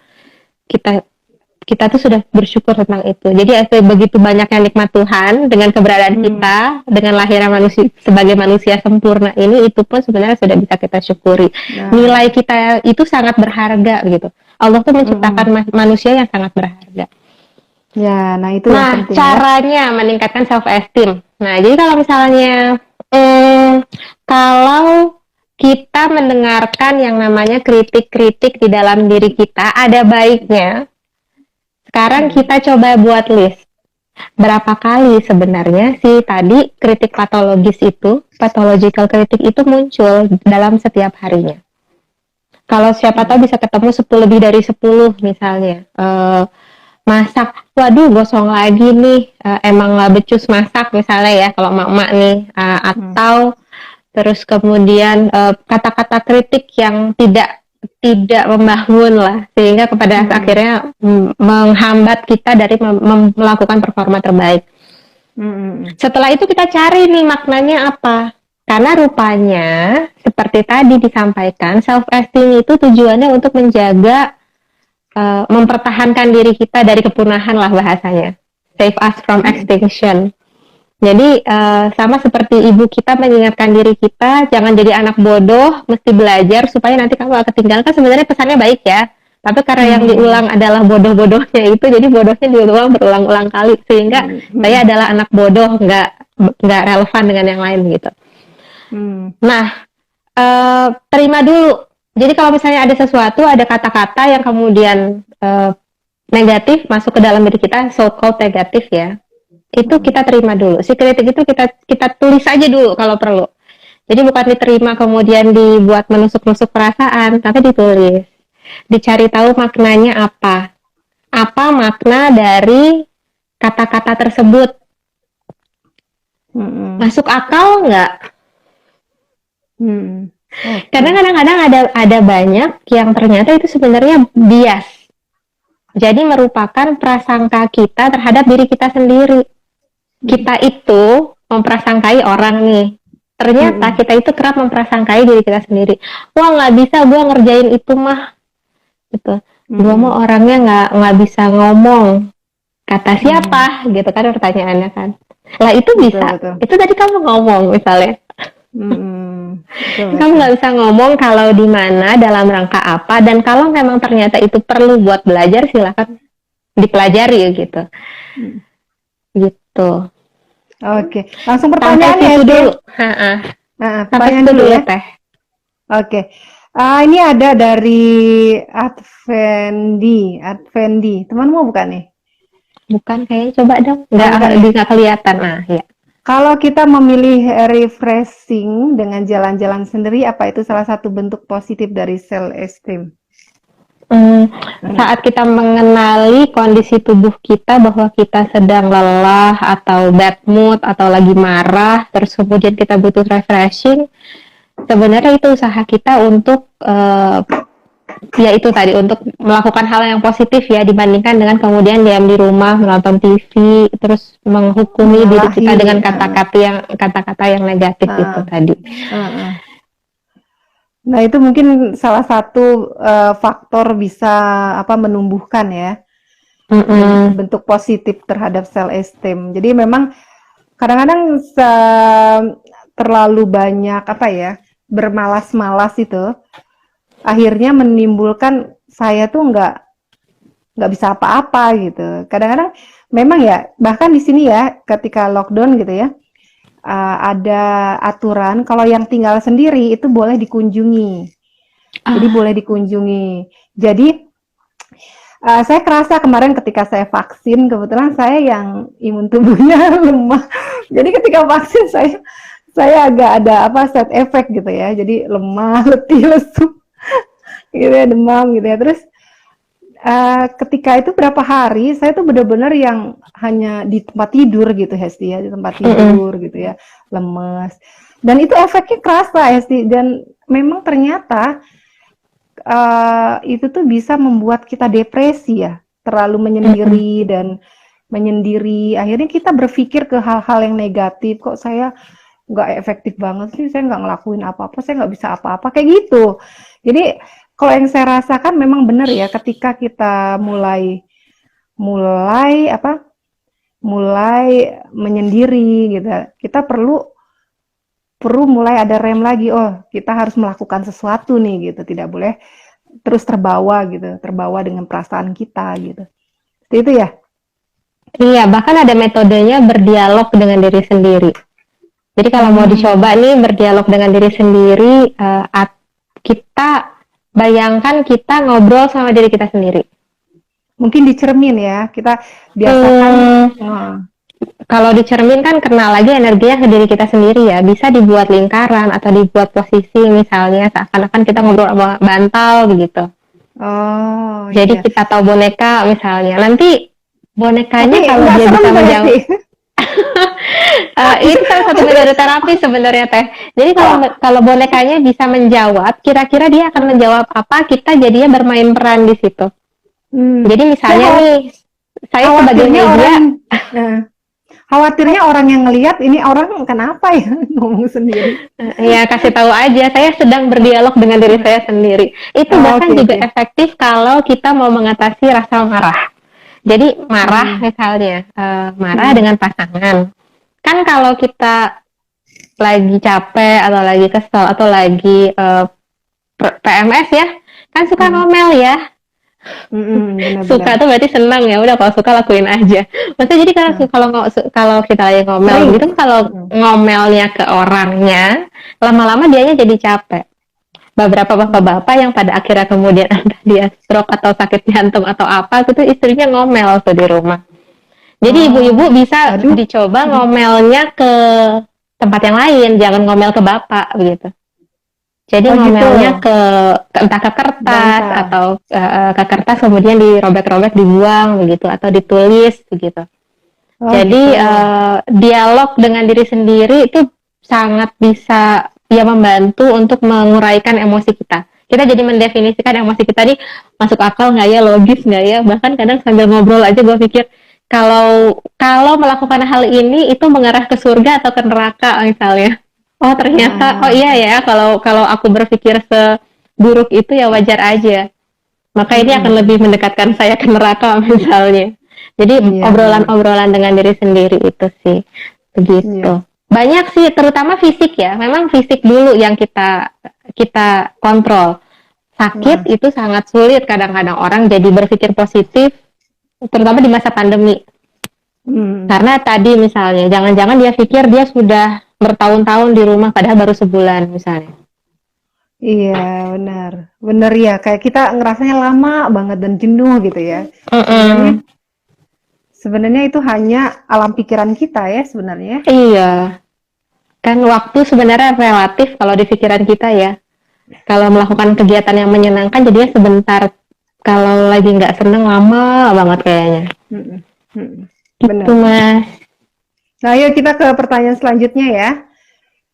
kita tuh sudah bersyukur tentang itu. Jadi begitu banyaknya nikmat Tuhan dengan keberadaan kita, dengan lahirnya manusia sebagai manusia sempurna ini, itu pun sebenarnya sudah bisa kita syukuri. Nilai kita itu sangat berharga gitu. Allah tuh menciptakan manusia yang sangat berharga. Ya, nah itu yang penting. Caranya meningkatkan self esteem. Nah, jadi kalau misalnya kalau kita mendengarkan yang namanya kritik-kritik di dalam diri kita, ada baiknya sekarang kita coba buat list. Berapa kali sebenarnya sih tadi kritik patologis itu, pathological kritik itu muncul dalam setiap harinya. Kalau siapa tahu bisa ketemu 10 lebih dari 10 misalnya. Masak, waduh gosong lagi nih, emang gak becus masak misalnya ya kalau emak-emak nih, atau terus kemudian kata-kata kritik yang tidak membangun lah, sehingga kepada akhirnya menghambat kita dari melakukan performa terbaik. Setelah itu kita cari nih maknanya apa. Karena rupanya seperti tadi disampaikan, self esteem itu tujuannya untuk menjaga, mempertahankan diri kita dari kepunahan lah bahasanya, save us from extinction. Jadi sama seperti ibu kita mengingatkan diri kita, jangan jadi anak bodoh, mesti belajar supaya nanti kamu gak ketinggalan. Kan sebenarnya pesannya baik ya, tapi karena yang diulang adalah bodoh-bodohnya itu, jadi bodohnya diulang berulang-ulang kali, sehingga saya adalah anak bodoh, nggak relevan dengan yang lain gitu. Nah, terima dulu. Jadi kalau misalnya ada sesuatu, ada kata-kata yang kemudian negatif masuk ke dalam diri kita, so-called negatif ya, itu kita terima dulu. Si kritik itu kita tulis aja dulu kalau perlu. Jadi bukan diterima kemudian dibuat menusuk-nusuk perasaan, tapi ditulis. Dicari tahu maknanya apa. Apa makna dari kata-kata tersebut? Masuk akal nggak? Karena kadang-kadang ada banyak yang ternyata itu sebenarnya bias. Jadi merupakan prasangka kita terhadap diri kita sendiri. Kita itu memprasangkai orang nih. Ternyata kita itu kerap memprasangkai diri kita sendiri. Wah, nggak bisa gue ngerjain itu mah. Gitu. Gue mau orangnya nggak bisa ngomong. Kata siapa? Gitu kan pertanyaannya kan. Lah itu bisa. Betul. Itu tadi kamu ngomong misalnya. Kamu nggak bisa ngomong kalau di mana, dalam rangka apa, dan kalau memang ternyata itu perlu buat belajar, silakan dipelajari gitu. Gitu. Oke, langsung pertanyaan ya dulu. Pertanyaan dulu ya Teh. Oke. Ini ada dari Advendi. Temanmu bukan nih? Bukan, kayaknya coba dong. Nggak kelihatan. Nah, ya. Kalau kita memilih refreshing dengan jalan-jalan sendiri, apa itu salah satu bentuk positif dari self esteem? Saat kita mengenali kondisi tubuh kita bahwa kita sedang lelah atau bad mood atau lagi marah, terus kemudian kita butuh refreshing, sebenarnya itu usaha kita untuk ya itu tadi, untuk melakukan hal yang positif ya, dibandingkan dengan kemudian diam di rumah menonton TV terus menghukumi diri kita dengan kata-kata yang negatif itu tadi. Nah, itu mungkin salah satu faktor bisa menumbuhkan ya bentuk positif terhadap self esteem. Jadi memang kadang-kadang terlalu banyak bermalas-malas itu akhirnya menimbulkan saya tuh nggak bisa apa-apa gitu. Kadang-kadang memang ya, bahkan di sini ya ketika lockdown gitu ya, ada aturan kalau yang tinggal sendiri itu boleh dikunjungi. Jadi boleh dikunjungi. Jadi saya kerasa kemarin ketika saya vaksin, kebetulan saya yang imun tubuhnya lemah. Jadi ketika vaksin saya agak ada side effect gitu ya. Jadi lemah, letih, lesu, gitu ya, demam gitu ya. Terus ketika itu berapa hari saya tuh benar-benar yang hanya di tempat tidur gitu Hesti ya, di tempat tidur gitu ya, lemes, dan itu efeknya kerasa Hesti, dan memang ternyata itu tuh bisa membuat kita depresi ya, terlalu menyendiri dan menyendiri, akhirnya kita berpikir ke hal-hal yang negatif, kok saya nggak efektif banget sih, saya nggak ngelakuin apa-apa, saya nggak bisa apa-apa, kayak gitu. Jadi kalau yang saya rasakan memang benar ya, ketika kita mulai menyendiri gitu, kita perlu mulai ada rem lagi. Oh, kita harus melakukan sesuatu nih gitu, tidak boleh terus terbawa dengan perasaan kita gitu. Itu ya. Iya, bahkan ada metodenya berdialog dengan diri sendiri. Jadi kalau mau dicoba nih berdialog dengan diri sendiri, kita bayangkan kita ngobrol sama diri kita sendiri. Mungkin di cermin ya, kita biasakan. Kalau di cermin kan kena lagi energinya ke diri kita sendiri ya. Bisa dibuat lingkaran atau dibuat posisi misalnya seakan-akan kita ngobrol sama bantal begitu. Oh. Jadi kita tahu boneka misalnya. Nanti bonekanya kalau dia bisa menjawab. Itu salah satu metode terapi sebenarnya Teh. Jadi kalau bonekanya bisa menjawab, kira-kira dia akan menjawab apa, kita jadinya bermain peran di situ. Jadi misalnya nih, saya sebagai media, Khawatirnya orang yang ngelihat ini orang kenapa ya ngomong sendiri. Ya, kasih tahu aja, saya sedang berdialog dengan diri saya sendiri. Itu Oh, bahkan oke juga oke. efektif kalau kita mau mengatasi rasa marah. Jadi marah Hmm, misalnya, marah hmm, dengan pasangan. Kan kalau kita lagi capek atau lagi kesel atau lagi PMS ya, kan suka hmm, ngomel ya. benar-benar. Suka tuh berarti senang ya. Udah kalau suka lakuin aja. Maksudnya jadi kalau Nah, kalau kalau kita lagi ngomel sering. gitu, kalau Hmm, ngomelnya ke orangnya, lama-lama dianya jadi capek. Beberapa hmm. bapak-bapak yang pada akhirnya kemudian entah dia stroke atau sakit jantung atau apa gitu, istrinya ngomel tuh di rumah. Jadi ibu-ibu Oh, bisa aduh. dicoba ngomelnya ke tempat yang lain, jangan ngomel ke bapak begitu. Jadi Oh gitu. ngomelnya ke entah ke kertas Bantah. atau ke kertas kemudian dirobek-robek dibuang begitu atau ditulis begitu. Oh Jadi gitu. dialog dengan diri sendiri itu sangat bisa ya membantu untuk menguraikan emosi kita. Kita jadi mendefinisikan emosi kita nih masuk akal nggak ya, logis nggak ya. Bahkan kadang sambil ngobrol aja gue pikir kalau kalau melakukan hal ini itu mengarah ke surga atau ke neraka misalnya. Oh ternyata, oh Ah, iya ya kalau kalau aku berpikir seburuk itu ya wajar aja. Maka ini akan lebih mm-mm. mendekatkan saya ke neraka misalnya. Jadi Iya benar. obrolan-obrolan dengan diri sendiri itu sih Iya. begitu. Banyak sih, terutama fisik ya. Memang fisik dulu yang kita kita kontrol. Sakit Nah, itu sangat sulit kadang-kadang orang jadi berpikir positif, terutama di masa pandemi. mm. Karena tadi misalnya, jangan-jangan dia pikir dia sudah bertahun-tahun di rumah padahal baru sebulan misalnya. Iya benar. Benar ya. Kayak kita ngerasanya lama banget dan jenuh gitu ya. Sebenarnya Mm-mm. sebenarnya itu hanya alam pikiran kita ya sebenarnya. Iya, kan waktu sebenarnya relatif kalau di pikiran kita ya. Kalau melakukan kegiatan yang menyenangkan jadinya sebentar. Kalau lagi nggak seneng lama banget kayaknya. Mm-mm. Mm-mm. Gitu Benar. mas. Nah, yuk kita ke pertanyaan selanjutnya ya.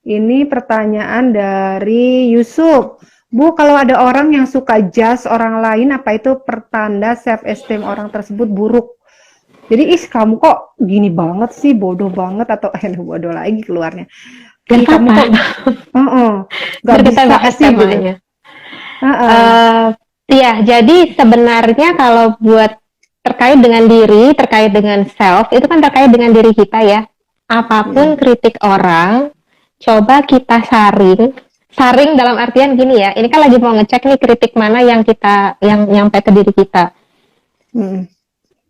Ini pertanyaan dari Yusuf. Bu, kalau ada orang yang suka judge orang lain, apa itu pertanda self esteem orang tersebut buruk? Jadi, ih kamu kok gini banget sih, bodoh banget atau bodoh lagi keluarnya. Gak Ih kamu apa-apa. kok nggak Ntar kita bisa bahas sih gitu. temanya. Heeh. Eh, Iya, jadi sebenarnya kalau buat terkait dengan diri, terkait dengan self, itu kan terkait dengan diri kita ya. Apapun Mm-mm. kritik orang, coba kita saring. Saring dalam artian gini ya, ini kan lagi mau ngecek nih kritik mana yang kita, yang nyampe ke diri kita. Mm-mm.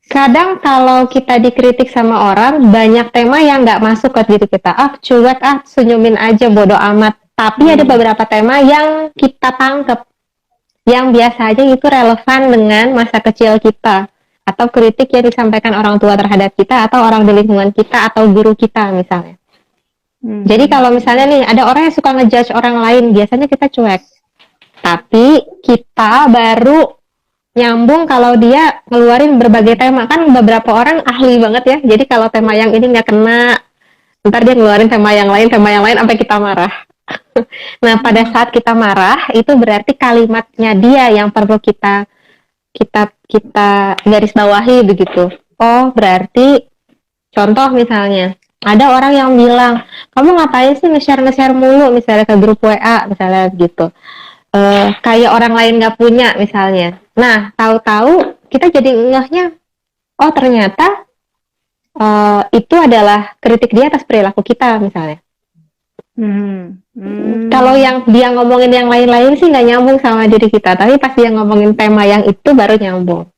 Kadang kalau kita dikritik sama orang, banyak tema yang nggak masuk ke diri kita. Ah, cuek, ah, senyumin aja, bodo amat. Tapi ada Mm. beberapa tema yang kita tangkep, yang biasa aja itu relevan dengan masa kecil kita. Atau kritik yang disampaikan orang tua terhadap kita, atau orang di lingkungan kita, atau guru kita misalnya. Jadi Mm. kalau misalnya nih, ada orang yang suka ngejudge orang lain, biasanya kita cuek. Tapi kita baru nyambung kalau dia ngeluarin berbagai tema. Kan beberapa orang ahli banget ya, jadi kalau tema yang ini nggak kena, ntar dia ngeluarin tema yang lain sampai kita marah. Nah pada saat kita marah itu berarti kalimatnya dia yang perlu kita garis bawahi begitu. Oh berarti contoh misalnya ada orang yang bilang kamu ngapain sih nge-share mulu misalnya ke grup WA misalnya gitu. Kayak orang lain nggak punya misalnya. Nah, tahu-tahu kita jadi ngehnya, oh ternyata itu adalah kritik dia atas perilaku kita misalnya. Mm. Kalau Mm. yang dia ngomongin yang lain-lain sih nggak nyambung sama diri kita, tapi pas dia ngomongin tema yang itu baru nyambung.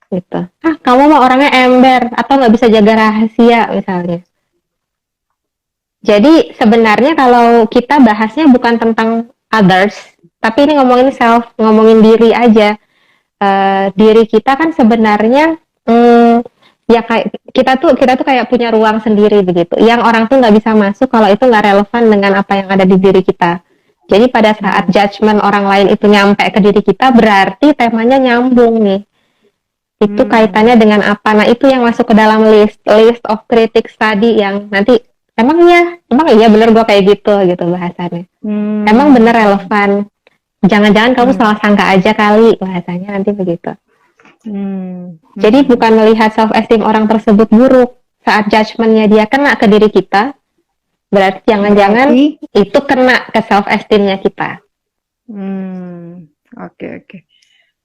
Gitu. Ah, kamu mah orangnya ember atau nggak bisa jaga rahasia misalnya. Jadi sebenarnya kalau kita bahasnya bukan tentang others, tapi ini ngomongin self, ngomongin diri aja. Diri kita kan sebenarnya ya kayak kita tuh kayak punya ruang sendiri begitu yang orang tuh nggak bisa masuk kalau itu nggak relevan dengan apa yang ada di diri kita. Jadi pada saat Mm. judgement orang lain itu nyampe ke diri kita berarti temanya nyambung nih, itu Mm. kaitannya dengan apa. Nah itu yang masuk ke dalam list of critics tadi yang nanti emang iya bener gue kayak gitu bahasannya, emang bener Mm. relevan, jangan-jangan kamu Mm. salah sangka aja kali bahasanya nanti begitu. Mm. Jadi Mm. bukan melihat self esteem orang tersebut buruk, saat judgment-nya dia kena ke diri kita, berarti jangan-jangan itu kena ke self esteem-nya kita.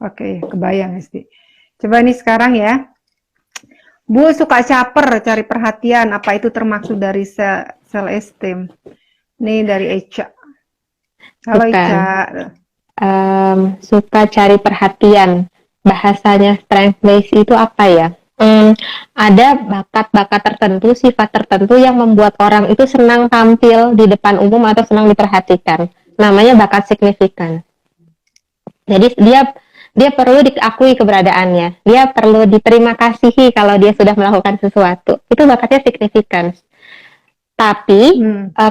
Oke, kebayang Hesti. Coba nih sekarang ya, Bu suka caper, cari perhatian, apa itu termasuk dari self esteem? Nih dari Eca. Halo Bukan. Eca. Suka cari perhatian. Bahasanya strength based itu apa ya? Ada bakat-bakat tertentu, sifat tertentu yang membuat orang itu senang tampil di depan umum atau senang diperhatikan. Namanya bakat signifikan. Jadi dia perlu diakui keberadaannya. Dia perlu diterima kasihi kalau dia sudah melakukan sesuatu. Itu bakatnya signifikan. Tapi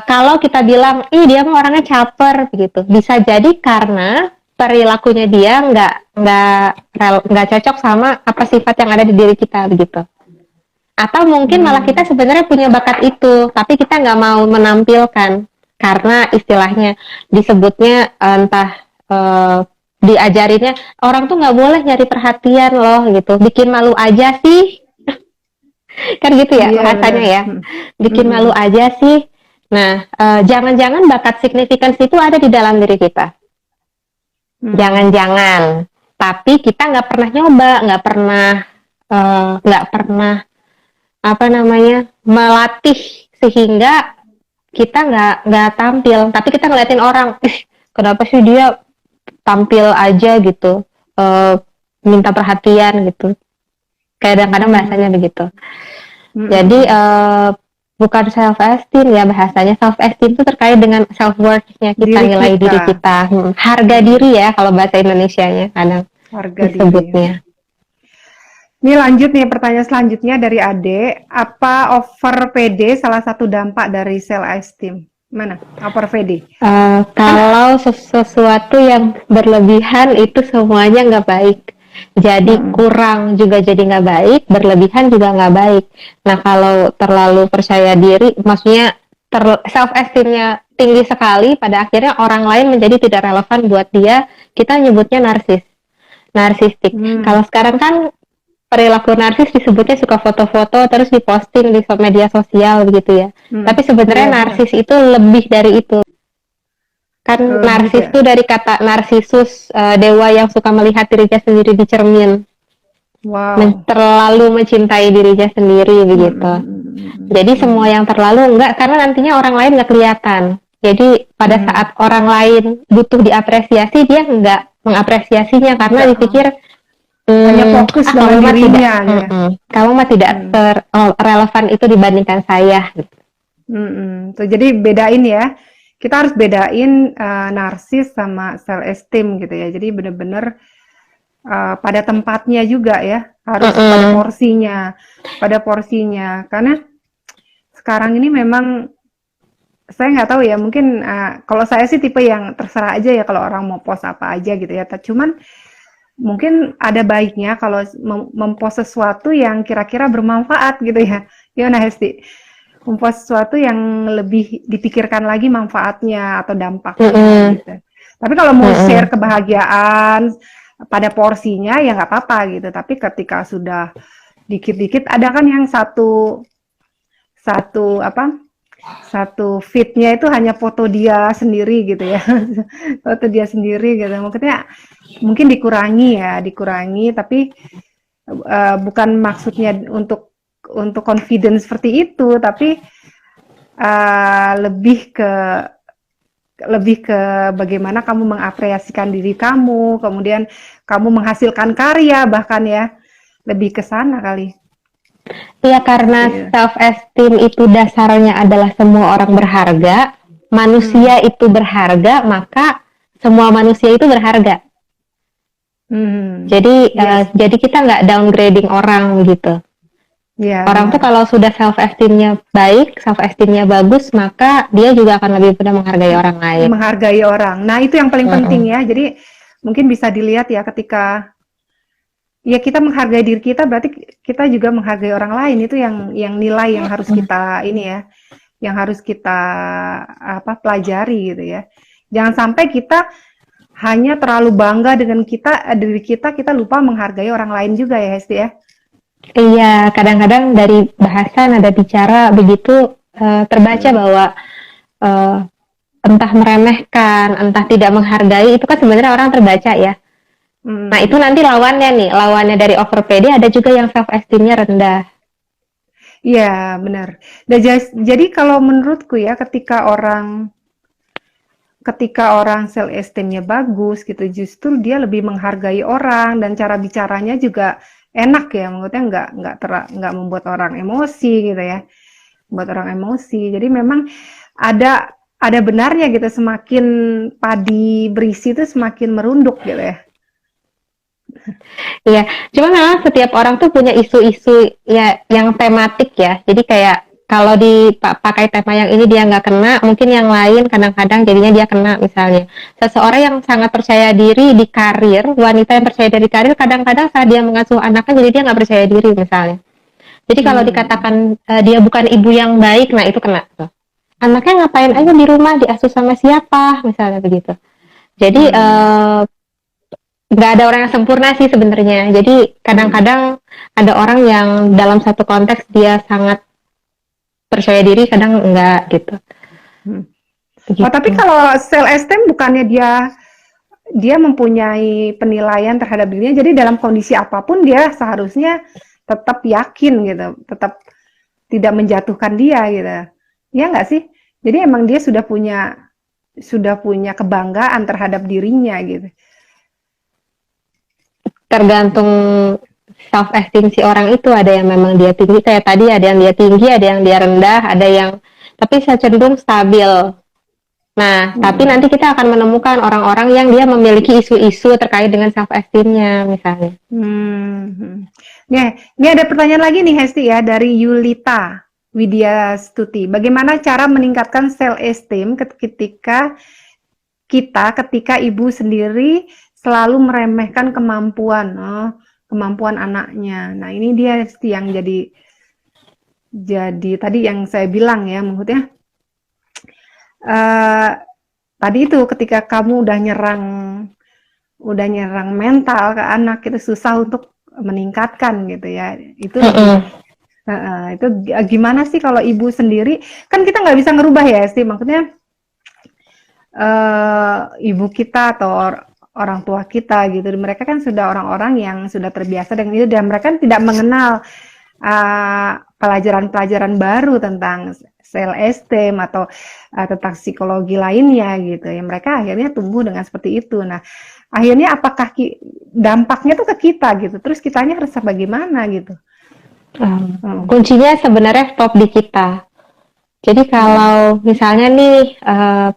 kalau kita bilang, dia mah orangnya caper begitu, bisa jadi karena perilakunya dia nggak cocok sama apa sifat yang ada di diri kita begitu. Atau mungkin malah kita sebenarnya punya bakat itu, tapi kita nggak mau menampilkan karena istilahnya disebutnya entah diajarinnya orang tuh nggak boleh nyari perhatian loh gitu, bikin malu aja sih. Kan gitu ya bahasanya ya, bikin malu aja sih. Nah, jangan-jangan bakat signifikan itu ada di dalam diri kita. Jangan-jangan, tapi kita nggak pernah nyoba, nggak pernah apa namanya melatih sehingga kita nggak tampil. Tapi kita ngeliatin orang, kenapa sih dia tampil aja gitu, minta perhatian gitu. Kadang-kadang bahasanya begitu. Jadi bukan self esteem ya bahasanya. Self esteem itu terkait dengan self worth-nya kita, nilai diri kita, harga diri ya kalau bahasa Indonesianya kadang harga disebutnya. Diri. Ini lanjut nih pertanyaan selanjutnya dari Ade. Apa over PD salah satu dampak dari self esteem? Mana? Over PD? Kalau sesuatu yang berlebihan itu semuanya nggak baik. Jadi kurang juga jadi nggak baik, berlebihan juga nggak baik. Nah kalau terlalu percaya diri, maksudnya self esteemnya tinggi sekali, pada akhirnya orang lain menjadi tidak relevan buat dia. Kita nyebutnya narsistik. Kalau sekarang kan perilaku narsis disebutnya suka foto-foto terus diposting di media sosial begitu ya. Tapi sebenarnya narsis itu lebih dari itu. Kan narsis itu dari kata narsisus, dewa yang suka melihat dirinya sendiri di cermin. Terlalu mencintai dirinya sendiri begitu. Jadi semua yang terlalu enggak, karena nantinya orang lain nggak kelihatan. Jadi pada saat orang lain butuh diapresiasi, dia nggak mengapresiasinya karena dipikir hanya fokus dengan dirinya. Kamu mah tidak relevan itu dibandingkan saya. Tuh, jadi bedain ya. Kita harus bedain narsis sama self esteem gitu ya. Jadi benar-benar pada tempatnya juga ya. Harus pada porsinya. Karena sekarang ini memang saya nggak tahu ya. Mungkin kalau saya sih tipe yang terserah aja ya kalau orang mau post apa aja gitu ya. Cuman mungkin ada baiknya kalau mempost sesuatu yang kira-kira bermanfaat gitu ya. Gimana Hesti? Mempost sesuatu yang lebih dipikirkan lagi manfaatnya atau dampaknya gitu. Tapi kalau mau share kebahagiaan pada porsinya ya nggak apa-apa gitu. Tapi ketika sudah dikit-dikit ada kan yang satu feed-nya itu hanya foto dia sendiri gitu ya. Foto dia sendiri gitu. Maksudnya mungkin dikurangi tapi bukan maksudnya untuk confidence seperti itu, tapi lebih ke bagaimana kamu mengapresiasikan diri kamu, kemudian kamu menghasilkan karya bahkan ya, lebih ke sana kali. Iya, karena self esteem itu dasarnya adalah semua orang berharga, manusia itu berharga, maka semua manusia itu berharga. Jadi kita nggak downgrading orang gitu. Orang tuh kalau sudah self esteemnya baik, self esteemnya bagus, maka dia juga akan lebih mudah menghargai orang lain. Menghargai orang. Nah itu yang paling penting ya. Jadi mungkin bisa dilihat ya ketika ya kita menghargai diri kita, berarti kita juga menghargai orang lain. Itu yang nilai yang harus kita yang harus kita pelajari gitu ya. Jangan sampai kita hanya terlalu bangga dengan diri kita lupa menghargai orang lain juga ya Hesti ya. Iya, kadang-kadang dari bahasa nada bicara begitu terbaca bahwa eh, entah meremehkan, entah tidak menghargai itu kan sebenarnya orang terbaca ya. Nah itu Hmm. nanti lawannya nih, lawannya dari over PD ada juga yang self esteemnya rendah. Iya, benar. Dan jadi kalau menurutku ya, ketika orang self esteemnya bagus gitu, justru dia lebih menghargai orang dan cara bicaranya juga enak ya, maksudnya nggak membuat orang emosi gitu ya, membuat orang emosi. Jadi memang ada benarnya gitu, semakin padi berisi itu semakin merunduk gitu ya. Iya, cuma memang setiap orang tuh punya isu-isu ya yang tematik ya. Jadi kayak kalau dipakai tema yang ini dia nggak kena, mungkin yang lain kadang-kadang jadinya dia kena misalnya. Seseorang yang sangat percaya diri di karir, wanita yang percaya diri di karir, kadang-kadang saat dia mengasuh anaknya jadi dia nggak percaya diri misalnya. Jadi kalau Hmm. dikatakan dia bukan ibu yang baik, nah itu kena tuh. Anaknya ngapain aja di rumah, diasuh sama siapa, misalnya begitu. Jadi Hmm. nggak ada orang yang sempurna sih sebenarnya. Jadi Hmm. kadang-kadang ada orang yang dalam satu konteks dia sangat percaya diri, kadang enggak gitu. Hmm. Oh, tapi Begitu. kalau self esteem bukannya dia dia mempunyai penilaian terhadap dirinya, jadi dalam kondisi apapun dia seharusnya tetap yakin gitu, tetap tidak menjatuhkan dia gitu. Ya nggak sih? Jadi emang dia sudah punya kebanggaan terhadap dirinya gitu. Tergantung self esteem si orang itu, ada yang memang dia tinggi kayak tadi, ada yang dia tinggi, ada yang dia rendah, ada yang tapi saya cenderung stabil. Nah, tapi Hmm. nanti kita akan menemukan orang-orang yang dia memiliki isu-isu terkait dengan self esteemnya misalnya. Hmm. Nih ada pertanyaan lagi nih Hesti ya dari Yulita Widya Stuti. Bagaimana cara meningkatkan self esteem ketika ibu sendiri selalu meremehkan kemampuan anaknya. Nah, ini dia Hesti yang jadi tadi yang saya bilang ya, maksudnya eh, tadi itu ketika kamu udah nyerang mental ke anak itu susah untuk meningkatkan gitu ya. Itu lebih Mm-mm. itu gimana sih kalau ibu sendiri kan kita nggak bisa ngerubah ya sih maksudnya ibu kita atau orang tua kita gitu mereka kan sudah orang-orang yang sudah terbiasa dengan itu dan mereka kan tidak mengenal pelajaran-pelajaran baru tentang self esteem atau tentang psikologi lainnya gitu ya mereka akhirnya tumbuh dengan seperti itu. Nah akhirnya apakah dampaknya tuh ke kita gitu terus kitanya harus bagaimana gitu. Hmm. Kuncinya sebenarnya stop di kita. Jadi Hmm. kalau misalnya nih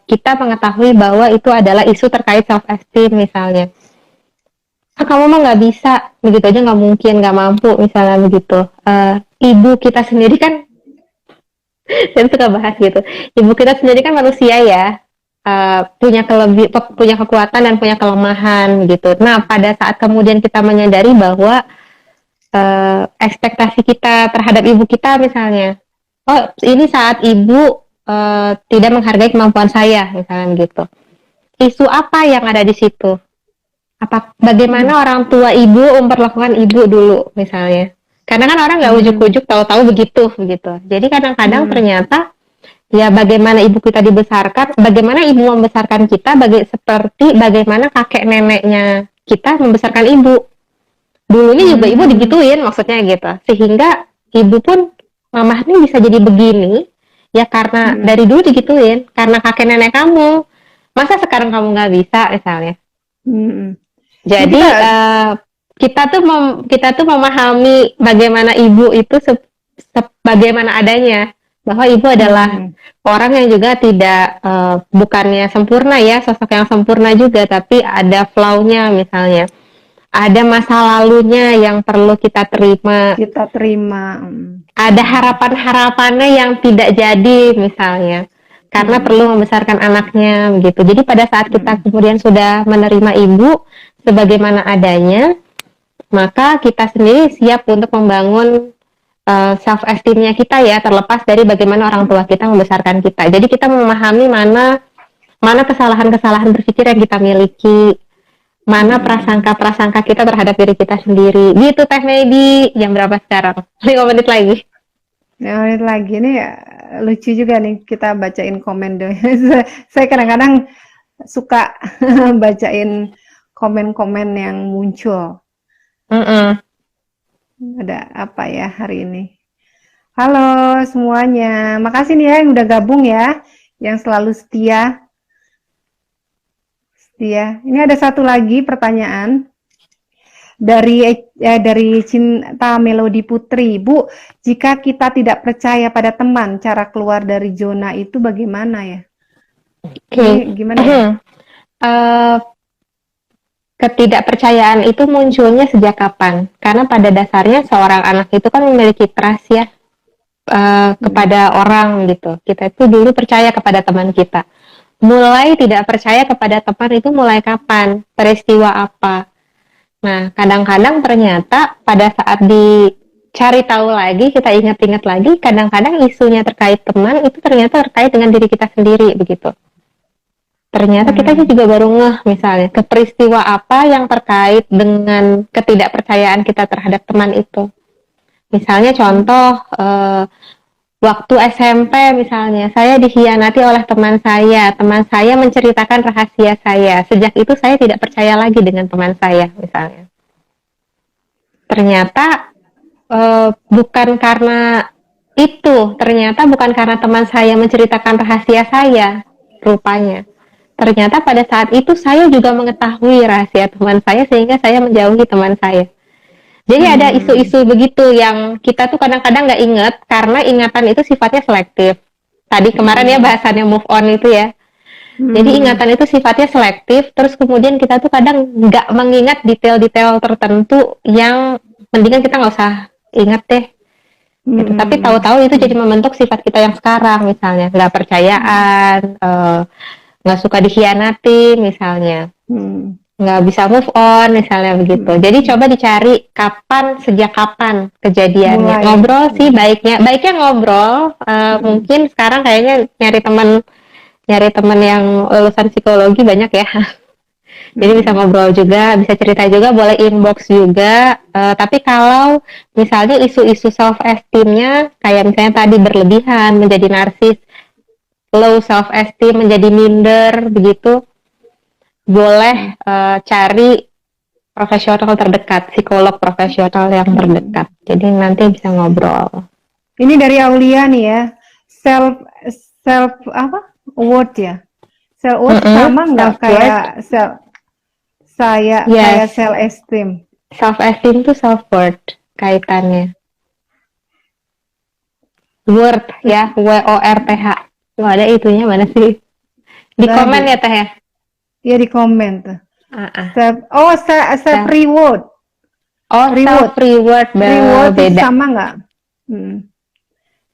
kita mengetahui bahwa itu adalah isu terkait self esteem misalnya, kamu mah nggak bisa, begitu aja nggak mungkin, nggak mampu misalnya begitu. Ibu kita sendiri kan, saya suka bahas gitu. Ibu kita sendiri kan manusia ya, punya kekuatan dan punya kelemahan gitu. Nah pada saat kemudian kita menyadari bahwa ekspektasi kita terhadap ibu kita misalnya, oh ini saat ibu tidak menghargai kemampuan saya misalnya begitu. Isu apa yang ada di situ? Hmm. Bagaimana orang tua ibu memperlakukan ibu dulu misalnya? Karena kan orang nggak Hmm. ujuk-ujuk tahu-tahu begitu begitu. Jadi kadang-kadang Hmm. ternyata ya bagaimana ibu kita dibesarkan, bagaimana ibu membesarkan kita, seperti bagaimana kakek neneknya kita membesarkan ibu. Dulunya juga ibu Hmm. digituin maksudnya gitu. Sehingga ibu pun mamah ini bisa jadi begini ya karena Hmm. dari dulu digituin, karena kakek nenek kamu. Masa sekarang kamu nggak bisa misalnya. Hmm. Jadi Jadi kita kita tuh memahami bagaimana ibu itu bagaimana adanya, bahwa ibu adalah hmm. orang yang juga tidak bukannya sempurna ya, sosok yang sempurna juga, tapi ada flaw-nya misalnya, ada masa lalunya yang perlu kita terima, Kita terima. ada harapan-harapannya yang tidak jadi misalnya, karena Hmm. perlu membesarkan anaknya begitu. Jadi pada saat kita Hmm. kemudian sudah menerima ibu sebagaimana adanya, maka kita sendiri siap untuk membangun self esteemnya kita ya, terlepas dari bagaimana orang tua kita membesarkan kita. Jadi kita memahami mana mana kesalahan-kesalahan berpikir yang kita miliki, mana prasangka-prasangka kita terhadap diri kita sendiri. Gitu Teh Medi. Jam berapa sekarang? 5 menit lagi. Nah, ini lagi nih lucu juga nih kita bacain komen deh. Saya kadang-kadang suka bacain komen-komen yang muncul. Mm-mm. Ada apa ya hari ini? Halo semuanya, makasih nih ya yang udah gabung ya, yang selalu setia. Setia. Ini ada satu lagi pertanyaan dari Cinta Melodi Putri. Bu, jika kita tidak percaya pada teman, cara keluar dari zona itu bagaimana ya? Oke. Ini gimana ya? Eh, ketidakpercayaan itu munculnya sejak kapan? Karena pada dasarnya seorang anak itu kan memiliki trust ya kepada orang gitu. Kita itu dulu percaya kepada teman kita. Mulai tidak percaya kepada teman itu mulai kapan? Peristiwa apa? Nah, kadang-kadang ternyata pada saat dicari tahu lagi, kita ingat-ingat lagi, kadang-kadang isunya terkait teman itu ternyata terkait dengan diri kita sendiri begitu. Ternyata kita juga baru ngeh misalnya ke peristiwa apa yang terkait dengan ketidakpercayaan kita terhadap teman itu. Misalnya contoh waktu SMP misalnya saya dikhianati oleh teman saya menceritakan rahasia saya. Sejak itu saya tidak percaya lagi dengan teman saya misalnya. Ternyata bukan karena itu, ternyata bukan karena teman saya menceritakan rahasia saya, rupanya. Ternyata pada saat itu saya juga mengetahui rahasia teman saya sehingga saya menjauhi teman saya. Jadi ada isu-isu begitu yang kita tuh kadang-kadang nggak ingat karena ingatan itu sifatnya selektif. Tadi kemarin ya bahasannya move on itu ya. Jadi ingatan itu sifatnya selektif, terus kemudian kita tuh kadang nggak mengingat detail-detail tertentu yang mendingan kita nggak usah ingat deh. Gitu. Tapi tahu-tahu itu jadi membentuk sifat kita yang sekarang, misalnya nggak percayaan, nggak suka dikhianati misalnya, nggak bisa move on misalnya begitu. Jadi coba dicari sejak kapan kejadiannya. Ngobrol sih baiknya ngobrol. Mungkin sekarang kayaknya nyari teman yang lulusan psikologi banyak ya. Jadi bisa ngobrol juga, bisa cerita juga, boleh inbox juga. Tapi kalau misalnya isu-isu self esteemnya kayak misalnya tadi berlebihan, menjadi narsis, low self esteem, menjadi minder begitu, boleh cari profesional terdekat, psikolog profesional yang terdekat. Jadi nanti bisa ngobrol. Ini dari Aulia nih ya, self apa worth ya, self worth sama nggak kayak saya self esteem. Self esteem itu self worth kaitannya. Worth ya, WORTH. Nggak ada itunya mana sih? Di komen ya Teh ya? Iya di komen tuh. Self reward. Oh, self reward beda. Sama nggak?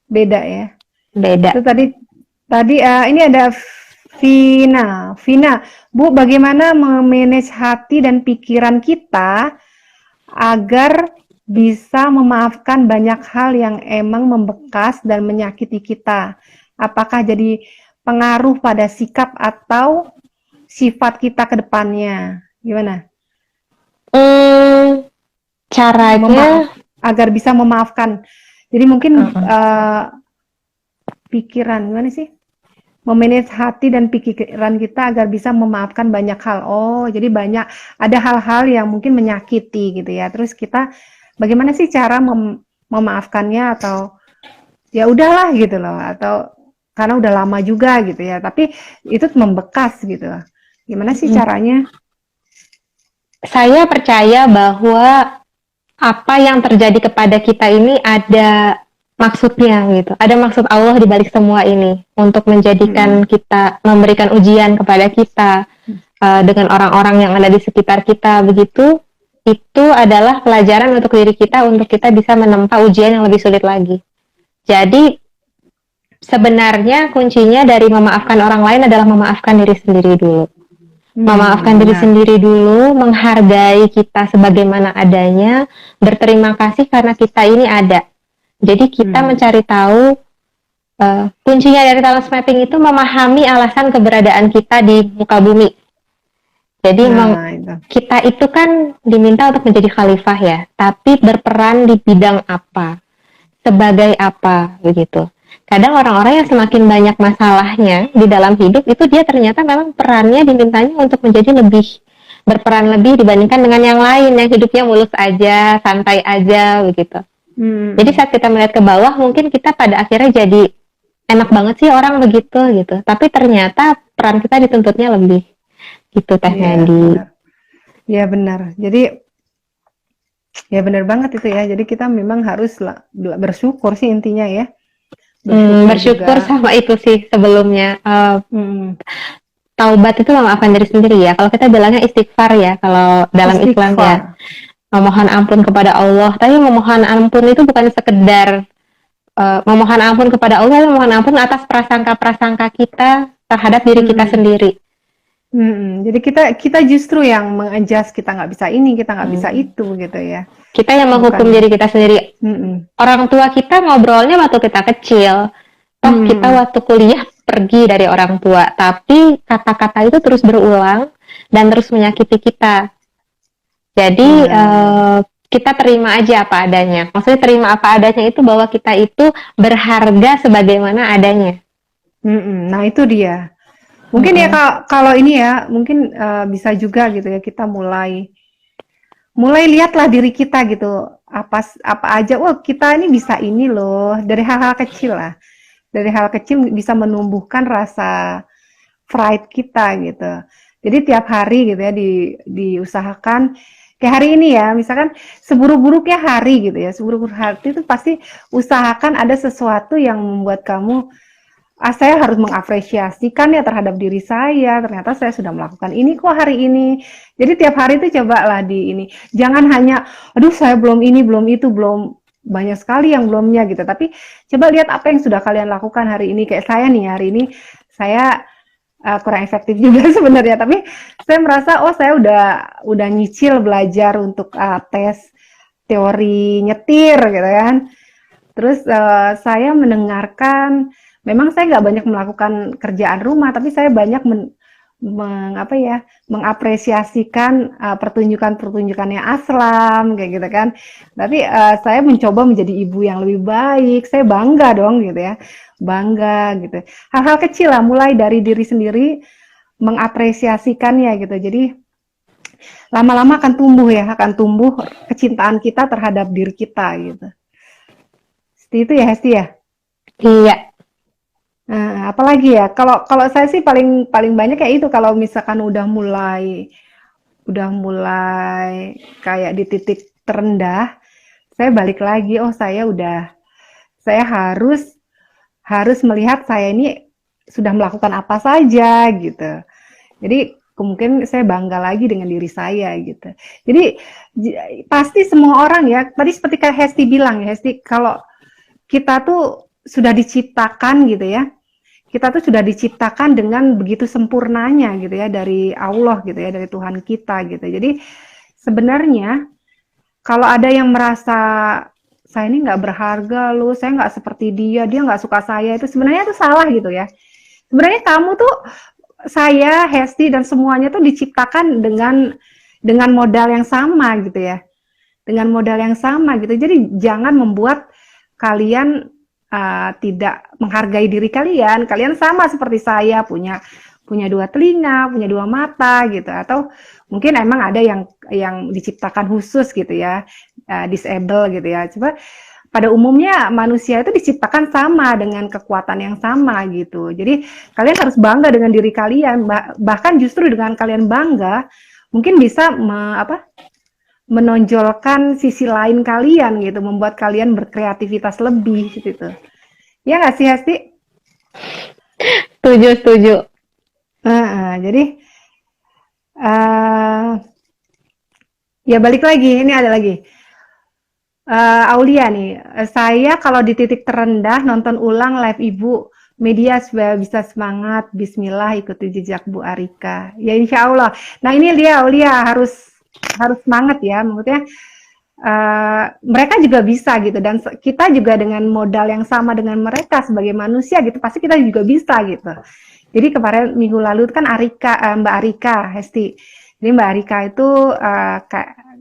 Beda ya. Beda. Itu tadi ini ada Vina, Bu, bagaimana memanage hati dan pikiran kita agar bisa memaafkan banyak hal yang emang membekas dan menyakiti kita? Apakah jadi pengaruh pada sikap atau sifat kita ke depannya? Gimana? Caranya agar bisa memaafkan. Jadi mungkin pikiran, gimana sih? Memanage hati dan pikiran kita agar bisa memaafkan banyak hal. Oh, jadi ada hal-hal yang mungkin menyakiti gitu ya. Terus kita bagaimana sih cara memaafkannya, atau ya udahlah gitu loh, atau karena udah lama juga gitu ya, tapi itu membekas gitu. Gimana sih caranya? Saya percaya bahwa apa yang terjadi kepada kita ini ada maksudnya gitu. Ada maksud Allah di balik semua ini untuk menjadikan kita, memberikan ujian kepada kita dengan orang-orang yang ada di sekitar kita begitu. Itu adalah pelajaran untuk diri kita, untuk kita bisa menempa ujian yang lebih sulit lagi. Jadi sebenarnya kuncinya dari memaafkan orang lain adalah memaafkan diri sendiri dulu. Memaafkan diri sendiri dulu, menghargai kita sebagaimana adanya, berterima kasih karena kita ini ada. Jadi kita mencari tahu, kuncinya dari talent mapping itu memahami alasan keberadaan kita di muka bumi. Jadi emang Nah, itu. kita itu kan diminta untuk menjadi khalifah ya, tapi berperan di bidang apa, sebagai apa, begitu. Kadang orang-orang yang semakin banyak masalahnya di dalam hidup itu dia ternyata memang perannya dimintanya untuk menjadi lebih berperan lebih dibandingkan dengan yang lain yang hidupnya mulus aja, santai aja, begitu. Jadi Hmm. saat kita melihat ke bawah, mungkin kita pada akhirnya jadi enak banget sih orang begitu gitu. Tapi ternyata peran kita dituntutnya lebih gitu Teh Iya, Medi. benar. Iya, benar. Jadi, ya benar banget itu ya. Jadi kita memang harus bersyukur sih intinya ya. Bersyukur Bersyukur juga. sama itu sih sebelumnya. Hmm. Taubat itu memaafkan diri sendiri ya. Kalau kita bilangnya istighfar ya, kalau dalam Islam ya. Istighfar. Memohon ampun kepada Allah. Tapi memohon ampun itu bukan sekedar memohon ampun kepada Allah, memohon ampun atas prasangka-prasangka kita terhadap diri kita Hmm. sendiri. Jadi kita kita justru yang mengadjust, kita nggak bisa ini, kita nggak bisa Hmm. itu gitu ya. Kita yang menghukum Bukan. diri kita sendiri. Mm-mm. Orang tua kita ngobrolnya waktu kita kecil. Toh kita Hmm. waktu kuliah pergi dari orang tua. Tapi kata-kata itu terus berulang dan terus menyakiti kita. Jadi Nah, kita terima aja apa adanya. Maksudnya terima apa adanya itu bahwa kita itu berharga sebagaimana adanya. nah itu dia. Mungkin ya Mm-mm. kalau ini ya, mungkin bisa juga gitu ya kita mulai mulai lihatlah diri kita gitu. Apa aja, wah kita ini bisa ini loh dari hal-hal kecil lah. Dari hal kecil bisa menumbuhkan rasa pride kita gitu. Jadi tiap hari gitu ya diusahakan kayak hari ini ya, misalkan seburuk-buruknya hari gitu ya, seburuk-buruk hari itu pasti usahakan ada sesuatu yang membuat kamu saya harus mengapresiasikan ya terhadap diri saya. Ternyata saya sudah melakukan ini kok hari ini. Jadi tiap hari itu cobalah di ini. Jangan hanya, aduh saya belum ini, belum itu, belum banyak sekali yang belumnya gitu. Tapi coba lihat apa yang sudah kalian lakukan hari ini. Kayak saya nih hari ini, saya kurang efektif juga sebenarnya. Tapi saya merasa, oh saya udah nyicil belajar untuk tes teori nyetir gitu kan. Terus saya mendengarkan, memang saya nggak banyak melakukan kerjaan rumah, tapi saya banyak apa ya, mengapresiasikan pertunjukan-pertunjukannya Aslam kayak gitu kan. Tapi saya mencoba menjadi ibu yang lebih baik. Saya bangga dong gitu ya, bangga gitu. Hal-hal kecil lah, mulai dari diri sendiri mengapresiasikannya gitu. Jadi lama-lama akan tumbuh ya, akan tumbuh kecintaan kita terhadap diri kita gitu. Seperti itu ya Hesti ya. Iya. Apalagi ya, kalau kalau saya sih paling paling banyak kayak itu kalau misalkan udah mulai kayak di titik terendah, saya balik lagi, oh saya harus melihat saya ini sudah melakukan apa saja gitu. Jadi mungkin saya bangga lagi dengan diri saya gitu. Jadi pasti semua orang ya, tadi seperti kayak Hesti bilang ya, Hesti kalau kita tuh sudah diciptakan gitu ya. Kita tuh sudah diciptakan dengan begitu sempurnanya gitu ya dari Allah gitu ya, dari Tuhan kita gitu. Jadi sebenarnya kalau ada yang merasa saya ini nggak berharga loh, saya nggak seperti dia nggak suka saya, itu sebenarnya itu salah gitu ya. Sebenarnya kamu tuh, saya, Hesti dan semuanya tuh diciptakan dengan modal yang sama gitu ya, dengan modal yang sama gitu. Jadi jangan membuat kalian tidak menghargai diri kalian. Kalian sama seperti saya, punya punya dua telinga, punya dua mata gitu. Atau mungkin emang ada yang diciptakan khusus gitu ya, disable gitu ya. Coba pada umumnya manusia itu diciptakan sama dengan kekuatan yang sama gitu. Jadi kalian harus bangga dengan diri kalian. Bahkan justru dengan kalian bangga, mungkin bisa menonjolkan sisi lain kalian gitu, membuat kalian berkreativitas lebih gitu. Ya nggak sih Hesti? Setuju, setuju. Jadi uh, ya balik lagi, ini ada lagi. Aulia nih, saya kalau di titik terendah nonton ulang live Ibu media supaya bisa semangat. Bismillah ikuti jejak Bu Arika. Ya insya Allah. Nah ini dia Aulia harus semangat ya. Maksudnya mereka juga bisa gitu dan kita juga dengan modal yang sama dengan mereka sebagai manusia gitu pasti kita juga bisa gitu. Jadi kemarin minggu lalu kan Mbak Arika Hesti. Jadi Mbak Rika itu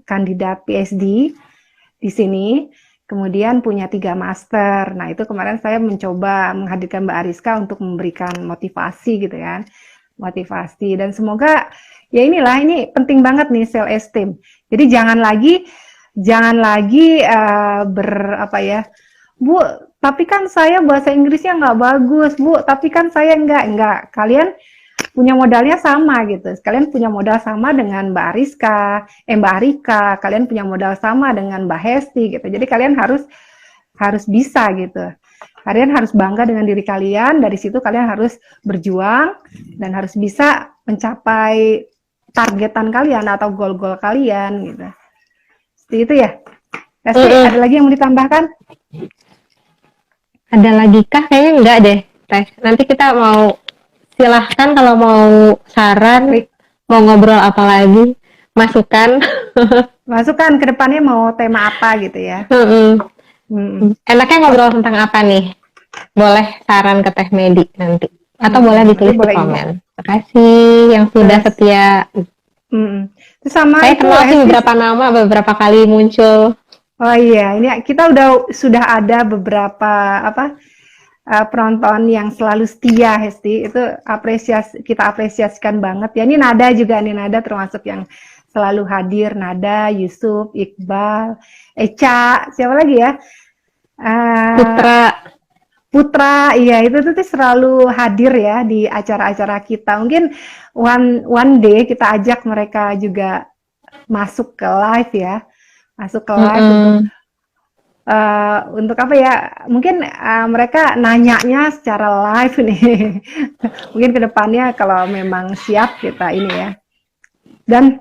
kandidat PhD di sini, kemudian punya 3 master. Nah, itu kemarin saya mencoba menghadirkan Mbak Ariska untuk memberikan motivasi gitu kan. Motivasi, dan semoga ya inilah, ini penting banget nih self esteem. Jadi jangan lagi apa ya, Bu, tapi kan saya bahasa Inggrisnya nggak bagus, Bu, tapi kan saya enggak. Kalian punya modalnya sama gitu. Kalian punya modal sama dengan Mbak Ariska, Mbak Arika, kalian punya modal sama dengan Mbak Hesti gitu. Jadi kalian harus bisa gitu. Kalian harus bangga dengan diri kalian, dari situ kalian harus berjuang dan harus bisa mencapai targetan kalian atau goal-goal kalian gitu. Seperti itu ya. Hesti, ada lagi yang mau ditambahkan? Ada lagi kah? Kayaknya enggak deh, Teh. Nanti kita mau silahkan kalau mau saran, mau ngobrol apa lagi, masukan. Masukan ke depannya mau tema apa gitu ya. Enaknya ngobrol tentang apa nih? Boleh saran ke Teh Medi nanti. Atau boleh ditulis di komen. Terima kasih yang sudah setia. Terus sama saya kenal sih beberapa kali muncul. Oh iya, ini kita sudah ada beberapa penonton yang selalu setia, Hesti. Itu kita apresiasikan banget ya. Ini Nada termasuk yang selalu hadir. Nada, Yusuf, Iqbal, Eca, siapa lagi ya? Putra, iya itu tuh selalu hadir ya di acara-acara kita. Mungkin one day kita ajak mereka juga masuk ke live ya. Untuk apa ya, mungkin mereka nanyanya secara live nih. Mungkin kedepannya kalau memang siap kita ini ya. Dan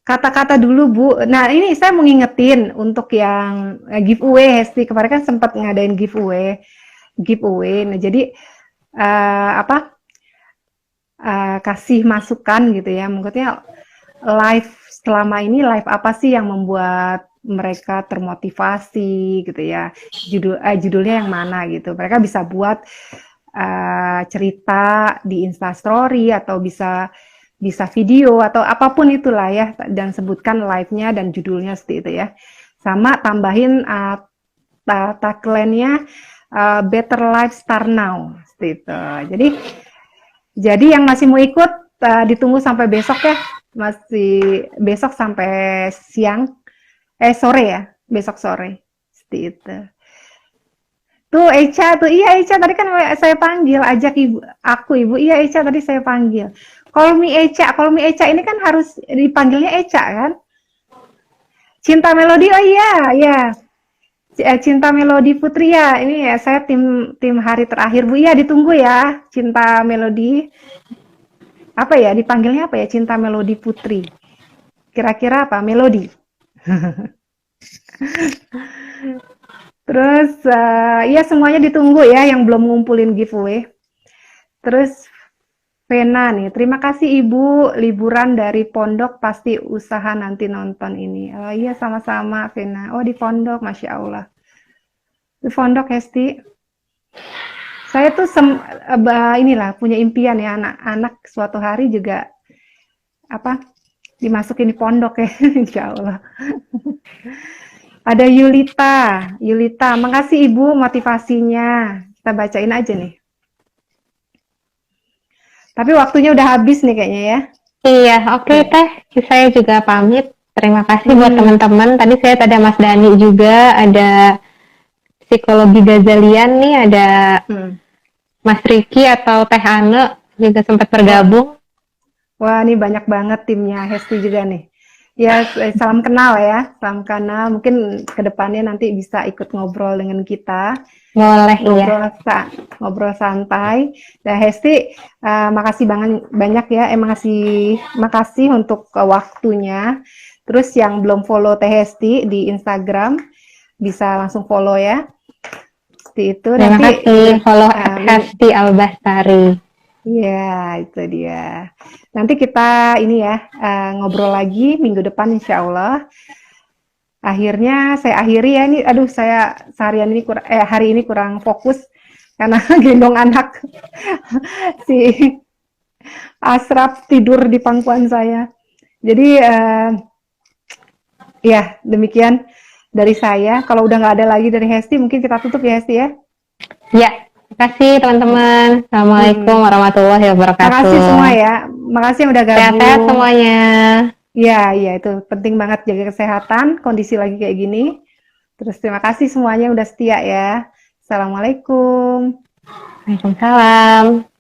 kata-kata dulu Bu, nah ini saya mau ngingetin untuk yang giveaway, Hesti kemarin kan sempat ngadain giveaway. Nah jadi kasih masukan gitu ya, maksudnya live selama ini live apa sih yang membuat mereka termotivasi gitu ya, judulnya yang mana gitu. Mereka bisa buat cerita di Instastory atau bisa video atau apapun itulah ya, dan sebutkan live-nya dan judulnya seperti itu ya. Sama tambahin tagline-nya Better Life Start Now seperti itu. Jadi yang masih mau ikut ditunggu sampai besok ya. Masih besok sampai sore ya, besok sore seperti itu. Tuh Eca, iya Eca tadi kan saya panggil, ajak ibu, iya Eca tadi saya panggil. Call me Eca ini kan harus dipanggilnya Eca kan? Cinta Melodi, oh iya. Cinta Melodi Putri ya, ini ya saya tim hari terakhir Bu, iya ditunggu ya Cinta Melodi. Apa ya, dipanggilnya apa ya, Cinta Melodi Putri. Kira-kira apa? Melodi. Terus ya semuanya ditunggu ya yang belum ngumpulin giveaway. Terus Vena nih, terima kasih Ibu, liburan dari pondok pasti usaha nanti nonton ini. Oh iya sama-sama Vena. Oh di pondok, Masya Allah. Di pondok Hesti. Saya tuh inilah punya impian ya, anak-anak suatu hari juga dimasukin di pondok ya, Insya Allah. Ada Yulita, makasih Ibu motivasinya. Kita bacain aja nih. Tapi waktunya udah habis nih kayaknya ya. Iya, oke Teh. Saya juga pamit. Terima kasih buat teman-teman. Tadi saya ada Mas Dani juga, ada Psikologi Gazalian nih, ada Mas Riki atau Teh Ane juga sempat bergabung. Wah, ini banyak banget timnya Hesti juga nih. Ya, salam kenal ya, salam kenal. Mungkin kedepannya nanti bisa ikut ngobrol dengan kita. Boleh, ngobrol santai. Dan Hesti, makasih banyak ya. Makasih untuk waktunya. Terus yang belum follow Teh Hesti di Instagram, bisa langsung follow ya. Seperti itu. Terima kasih, follow Hesti Albastari. Iya, itu dia. Nanti kita ini ya ngobrol lagi minggu depan insya Allah. Akhirnya saya akhiri ya ini. Aduh, saya seharian ini hari ini kurang fokus karena gendong anak si Asraf tidur di pangkuan saya. Jadi ya demikian dari saya. Kalau udah nggak ada lagi dari Hesti, mungkin kita tutup ya Hesti ya. Ya, terima kasih teman-teman. Assalamualaikum warahmatullahi Makasih semua wabarakatuh. ya. Makasih yang udah Sehat-sehat gabung. semuanya. Ya, ya itu penting banget jaga kesehatan, kondisi lagi kayak gini. Terus terima kasih semuanya udah setia ya. Assalamualaikum. Waalaikumsalam.